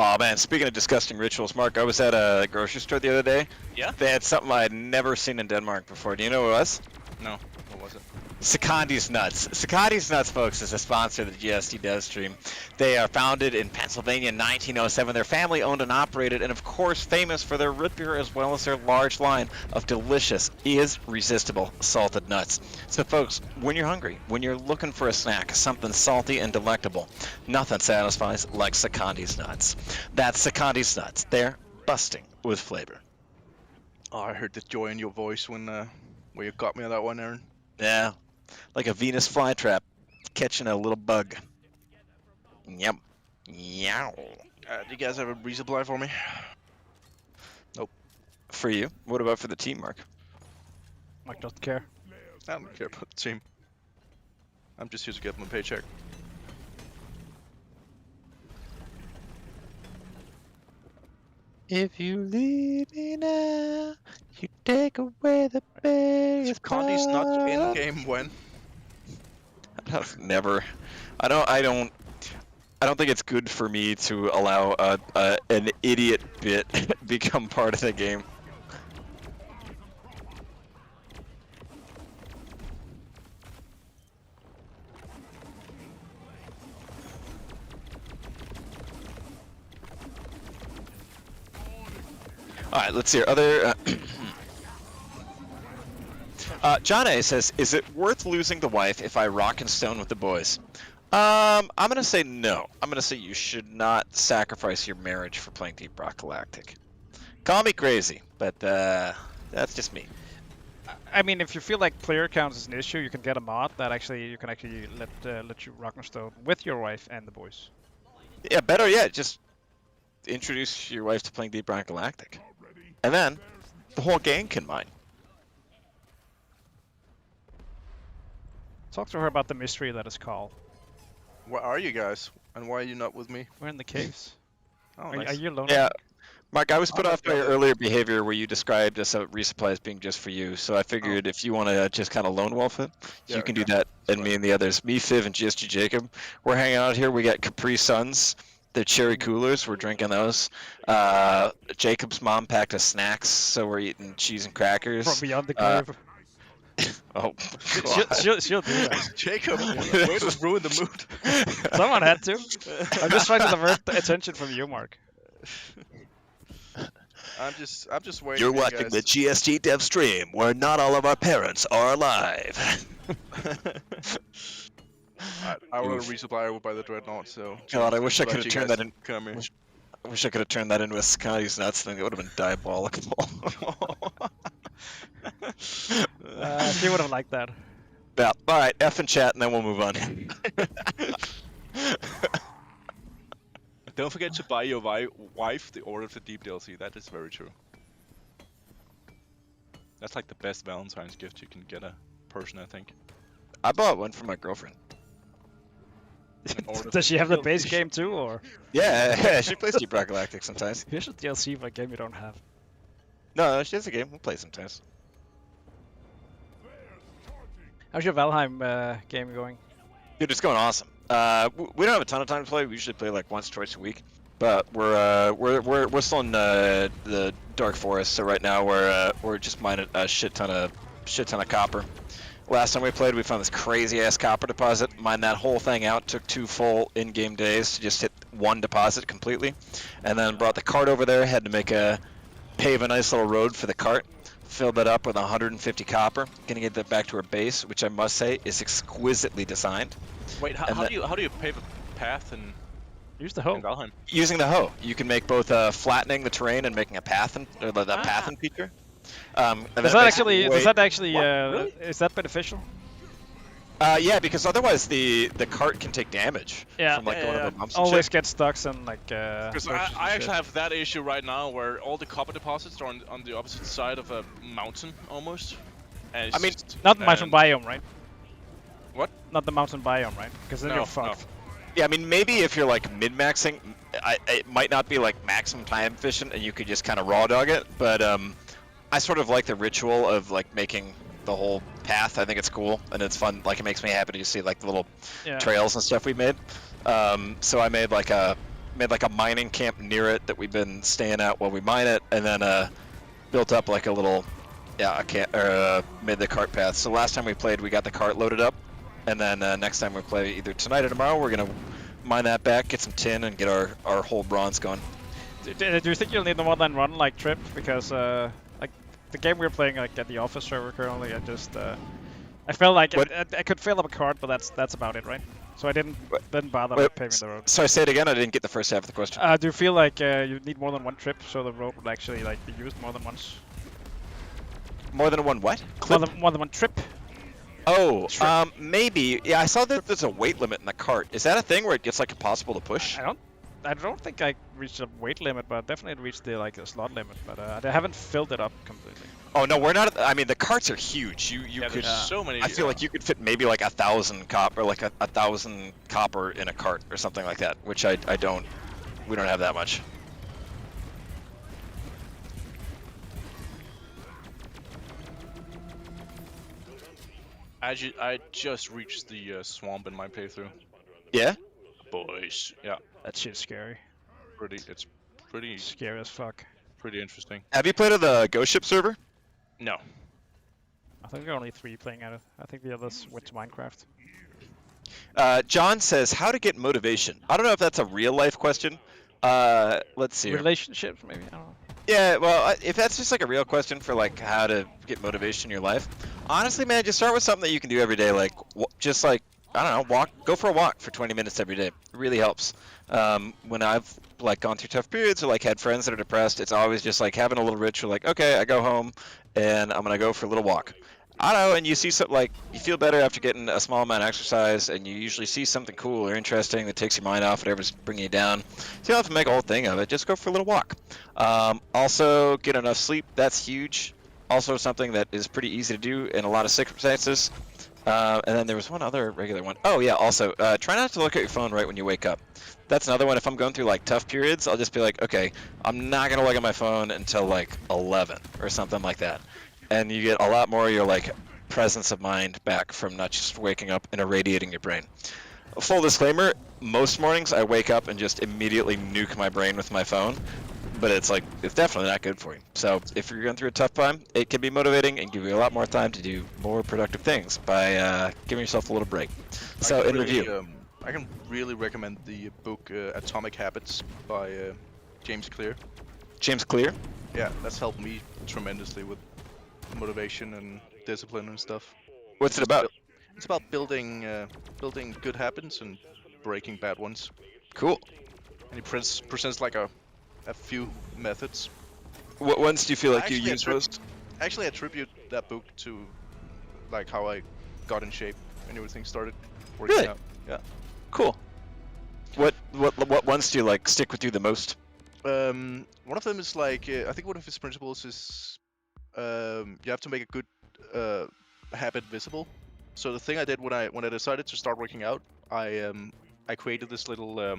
A: Oh man, speaking of disgusting rituals, Mark, I was at a grocery store the other day.
C: Yeah?
A: They had something I had never seen in Denmark before. Do you know what it was?
C: No. What was it?
A: Secondi's Nuts. Secondi's Nuts, folks, is a sponsor of the GST Dev Stream. They are founded in Pennsylvania in 1907. They're family owned and operated, and of course famous for their root beer as well as their large line of delicious, irresistible salted nuts. So folks, when you're hungry, when you're looking for a snack, something salty and delectable, nothing satisfies like Secondi's Nuts. That's Secondi's Nuts. They're busting with flavor.
C: Oh, I heard the joy in your voice when you got me on that one, Aaron.
A: Yeah, like a Venus flytrap catching a little bug. Yep. Yow.
C: Do you guys have a resupply for me? Nope.
A: For you? What about for the team, Mark?
B: Mike doesn't care.
C: I don't care about the team. I'm just here to get my paycheck.
A: If you leave me now, you take away the biggest
C: Condi's not
A: part.
C: in game when.
A: Never. I don't think it's good for me to allow an idiot bit become part of the game. All right, let's see. Other John A says, "Is it worth losing the wife if I rock and stone with the boys?" I'm gonna say no. I'm gonna say you should not sacrifice your marriage for playing Deep Rock Galactic. Call me crazy, but that's just me.
B: I mean, if you feel like player counts is an issue, you can get a mod that you can actually let you rock and stone with your wife and the boys.
A: Yeah, better yet, just introduce your wife to playing Deep Rock Galactic, and then the whole gang can mine.
B: Talk to her about the mystery that is called.
C: Where are you guys? And why are you not with me?
B: We're in the caves.
C: Oh,
B: Are
C: nice.
B: you alone?
A: Yeah, Mark, I was put
C: I'm
A: off by your earlier behavior where you described this resupply as being just for you. So I figured if you want to just kind of lone wolf it,
C: Yeah,
A: you can do
C: okay.
A: that. And
C: That's
A: me and the others, me, Fiv, and GSG Jacob, we're hanging out here. We got Capri Suns. They're cherry coolers. We're drinking those. Jacob's mom packed us snacks, so we're eating cheese and crackers.
B: From beyond the grave.
A: Oh,
B: She'll do that.
C: Jacob, way to ruin the mood.
B: Someone had to. I'm just trying to divert the attention from you, Mark.
C: I'm just waiting.
A: You're
C: for you
A: watching
C: guys.
A: the GST Dev Stream, where not all of our parents are alive.
C: I want to resupply over by the dreadnought, so.
A: God, I wish I
C: Let
A: could have
C: you
A: turned
C: guys
A: that in.
C: Come here.
A: I wish I could have turned that into a Scotty's Nuts thing. It would have been diabolical.
B: She would have liked that.
A: Yeah. All right, F and chat, and then we'll move on.
C: Don't forget to buy your wife the Order for Deep DLC. That is very true. That's like the best Valentine's gift you can get a person, I think.
A: I bought one for my girlfriend.
C: An Order
B: Does she
C: for
B: have the
C: Deep
B: base
C: DLC.
B: game too, or?
A: Yeah, she plays Deep Rock Galactic sometimes.
B: Here's a DLC for a game you don't have.
A: No, she has a game. We'll play sometimes.
B: How's your Valheim game going?
A: Dude, it's going awesome. We don't have a ton of time to play. We usually play like once or twice a week, but we're still in the Dark Forest. So right now we're just mining a shit ton of copper. Last time we played, we found this crazy ass copper deposit. Mined that whole thing out. Took 2 full in-game days to just hit one deposit completely, and then brought the cart over there. Had to pave a nice little road for the cart. Filled that up with 150 copper. Gonna get that back to our base, which I must say is exquisitely designed.
C: Wait,
A: And
C: how do you pave a path in
B: Use the hoe.
C: Valheim?
A: Using the hoe, you can make both flattening the terrain and making a path, or the path in feature. And
B: Does
A: makes
B: that
A: it
B: actually
A: What? Really?
B: is that beneficial?
A: Yeah, because otherwise the cart can take damage
B: Yeah.
A: from like
C: Yeah,
A: going
C: yeah.
A: over bumps and
B: Always
A: shit.
B: get stuck and like.
C: Because I actually have that issue right now where all the copper deposits are on the opposite side of a mountain almost. And it's
A: I mean,
C: just-
B: Not the mountain
C: and-
B: biome, right?
C: What?
B: Not the mountain biome, right? Because then
C: No,
B: you're fucked.
A: Yeah, I mean maybe if you're like min-maxing, it might not be like maximum time efficient, and you could just kind of raw dog it. But I sort of like the ritual of like making the whole path. I think it's cool and it's fun. Like it makes me happy to see like the little
B: Yeah.
A: trails and stuff we made. So I made like a mining camp near it that we've been staying at while we mine it, and then built up like a little Yeah, I can't. Made the cart path. So last time we played, we got the cart loaded up, and then next time we play, either tonight or tomorrow, we're gonna mine that back, get some tin, and get our whole bronze going.
B: Do you think you'll need more than one like trip? Because like the game we're playing like at the office server currently, I felt like I could fill up a cart, but that's about it, right? So I didn't bother like, paving the road.
A: So I say it again. I didn't get the first half of the question.
B: Do you feel like you need more than one trip so the road would actually like be used more than once?
A: More than one what? Clip?
B: More than one trip.
A: Oh, maybe. Yeah, I saw that there's a weight limit in the cart. Is that a thing where it gets like impossible to push?
B: I don't think I reached a weight limit, but definitely reached the a slot limit. But I haven't filled it up completely.
A: Oh no, we're not. I mean, the carts are huge. You could.
C: So many.
A: I feel like you could fit maybe like 1,000 copper, like a 1,000 copper in a cart or something like that. Which I don't. We don't have that much.
C: I just reached the swamp in my playthrough.
A: Yeah.
C: Boys. Yeah.
B: That shit's scary.
C: It's pretty
B: Scary as fuck.
C: pretty interesting.
A: Have you played on the Ghost Ship server?
C: No.
B: I think there are only 3 playing at it. I think the others went to Minecraft.
A: John says, how to get motivation. I don't know if that's a real life question. Let's see.
B: Relationships, maybe. I don't know.
A: Yeah, well, if that's just like a real question for like how to get motivation in your life, honestly, man, just start with something that you can do every day. Like, just like, I don't know, go for a walk for 20 minutes every day. It really helps. When I've like gone through tough periods or like had friends that are depressed, it's always just like having a little ritual. Like, okay, I go home and I'm gonna go for a little walk. I don't know, and you see something like you feel better after getting a small amount of exercise, and you usually see something cool or interesting that takes your mind off whatever's bringing you down. So you don't have to make a whole thing of it. Just go for a little walk. Also, get enough sleep. That's huge. Also, something that is pretty easy to do in a lot of circumstances. And then there was one other regular one. Oh yeah, also, try not to look at your phone right when you wake up. That's another one. If I'm going through like tough periods, I'll just be like, okay, I'm not gonna look at my phone until like 11 or something like that. And you get a lot more of your like presence of mind back from not just waking up and irradiating your brain. Full disclaimer, most mornings I wake up and just immediately nuke my brain with my phone, but it's definitely not good for you. So if you're going through a tough time, it can be motivating and give you a lot more time to do more productive things by giving yourself a little break. So in review.
C: I can really recommend the book Atomic Habits by James Clear.
A: James Clear?
C: Yeah, that's helped me tremendously with motivation and discipline and stuff.
A: What's it about?
C: It's about building good habits and breaking bad ones.
A: Cool.
C: And he presents like a few methods.
A: What ones do you feel like you use most?
C: Actually, I attribute that book to like how I got in shape and everything started working out. Yeah.
A: Cool. What ones do you like stick with you the most?
C: One of them is like I think one of his principles is you have to make a good habit visible. So the thing I did when I decided to start working out, I created this little a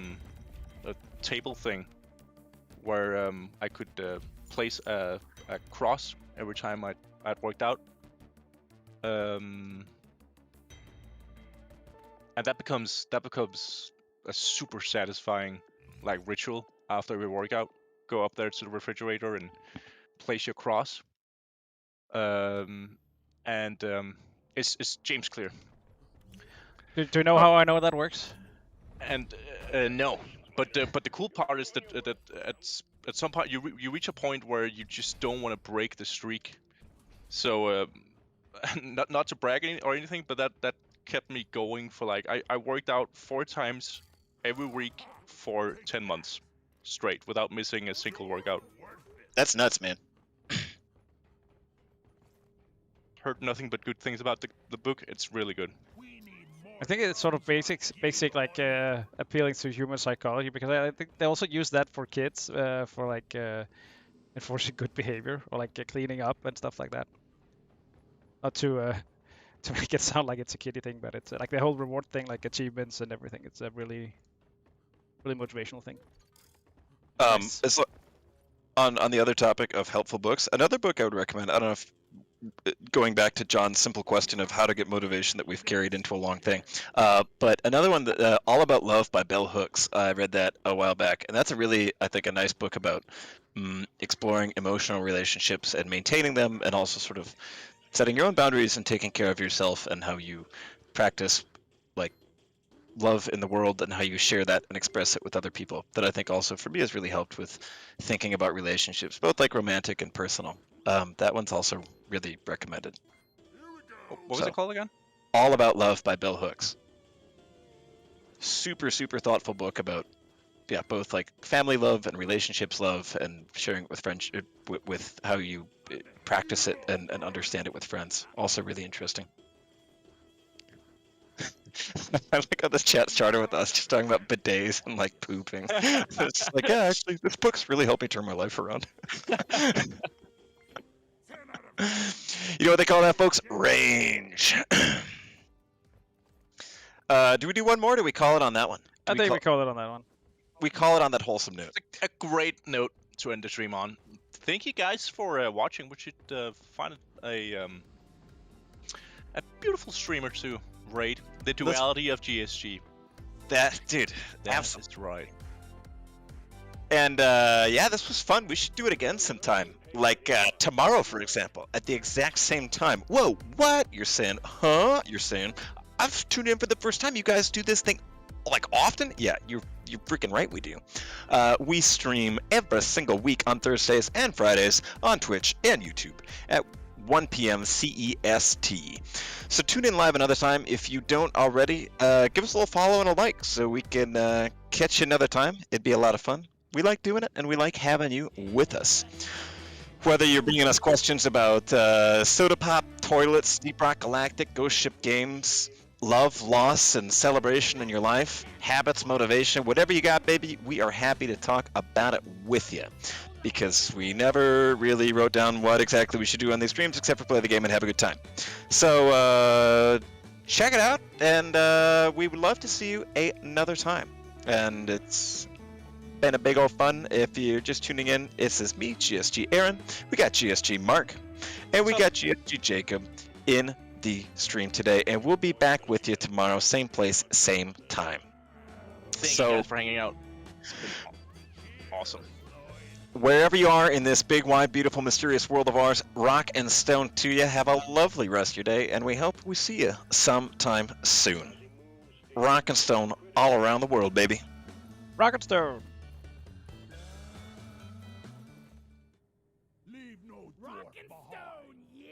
C: table thing where I could place a cross every time I'd worked out, and that becomes a super satisfying like ritual after every workout. Go up there to the refrigerator and place your cross. It's James Clear.
B: Do you know how I know that works?
C: And no, but the cool part is that at some point you reach a point where you just don't want to break the streak. So not to brag or anything, but that kept me going for like I worked out 4 times every week for 10 months straight without missing a single workout.
A: That's nuts, man.
C: Heard nothing but good things about the book. It's really good.
B: I think it's sort of basic like appealing to human psychology, because I think they also use that for kids for like enforcing good behavior or like cleaning up and stuff like that. Not to make it sound like it's a kiddie thing, but it's like the whole reward thing, like achievements and everything. It's a really motivational thing.
A: It's on the other topic of helpful books. Another book I would recommend. I don't know if going back to John's simple question of how to get motivation that we've carried into a long thing. But another one, that, All About Love by Bell Hooks. I read that a while back, and that's a really, I think, a nice book about exploring emotional relationships and maintaining them, and also sort of setting your own boundaries and taking care of yourself, and how you practice like love in the world and how you share that and express it with other people. That I think also for me has really helped with thinking about relationships, both like romantic and personal. That one's also really recommended.
D: What was it called again?
A: All About Love by Bell Hooks. Super, super thoughtful book about, yeah, both like family love and relationships love, and sharing it with friends, with how you practice it and understand it with friends. Also really interesting. I like how this chat started with us just talking about bidets and like pooping. It's just like, yeah, actually, this book's really helped me turn my life around. You know what they call that, folks? Range. Do we do one more? Or do we call it on that one?
B: I think we call it on that one.
A: We call it on that wholesome note.
D: A great note to end the stream on. Thank you guys for watching. We should find a beautiful streamer to raid. The duality of GSG.
A: That, dude,
D: That's right.
A: And yeah, this was fun. We should do it again sometime. Like tomorrow, for example, at the exact same time. Whoa, what? You're saying, huh? You're saying, I've tuned in for the first time. You guys do this thing like often? Yeah, you're freaking right, we do. We stream every single week on Thursdays and Fridays on Twitch and YouTube at 1 p.m. CEST. So tune in live another time. If you don't already, give us a little follow and a like so we can catch you another time. It'd be a lot of fun. We like doing it, and we like having you with us. Whether you're bringing us questions about soda pop, toilets, Deep Rock Galactic, Ghost Ship games, love, loss, and celebration in your life, habits, motivation, whatever you got, baby, we are happy to talk about it with you. Because we never really wrote down what exactly we should do on these streams except for play the game and have a good time. So check it out, and we would love to see you another time. And it's been a big old fun. If you're just tuning in, this is me, GSG Aaron. We got GSG Mark, and we got GSG Jacob in the stream today. And we'll be back with you tomorrow, same place, same time.
D: Thank you guys for hanging out. It's been awesome.
A: Wherever you are in this big, wide, beautiful, mysterious world of ours, rock and stone to you. Have a lovely rest of your day, and we hope we see you sometime soon. Rock and stone all around the world, baby.
B: Rock and stone.
E: Leave no Rock and stone, yeah!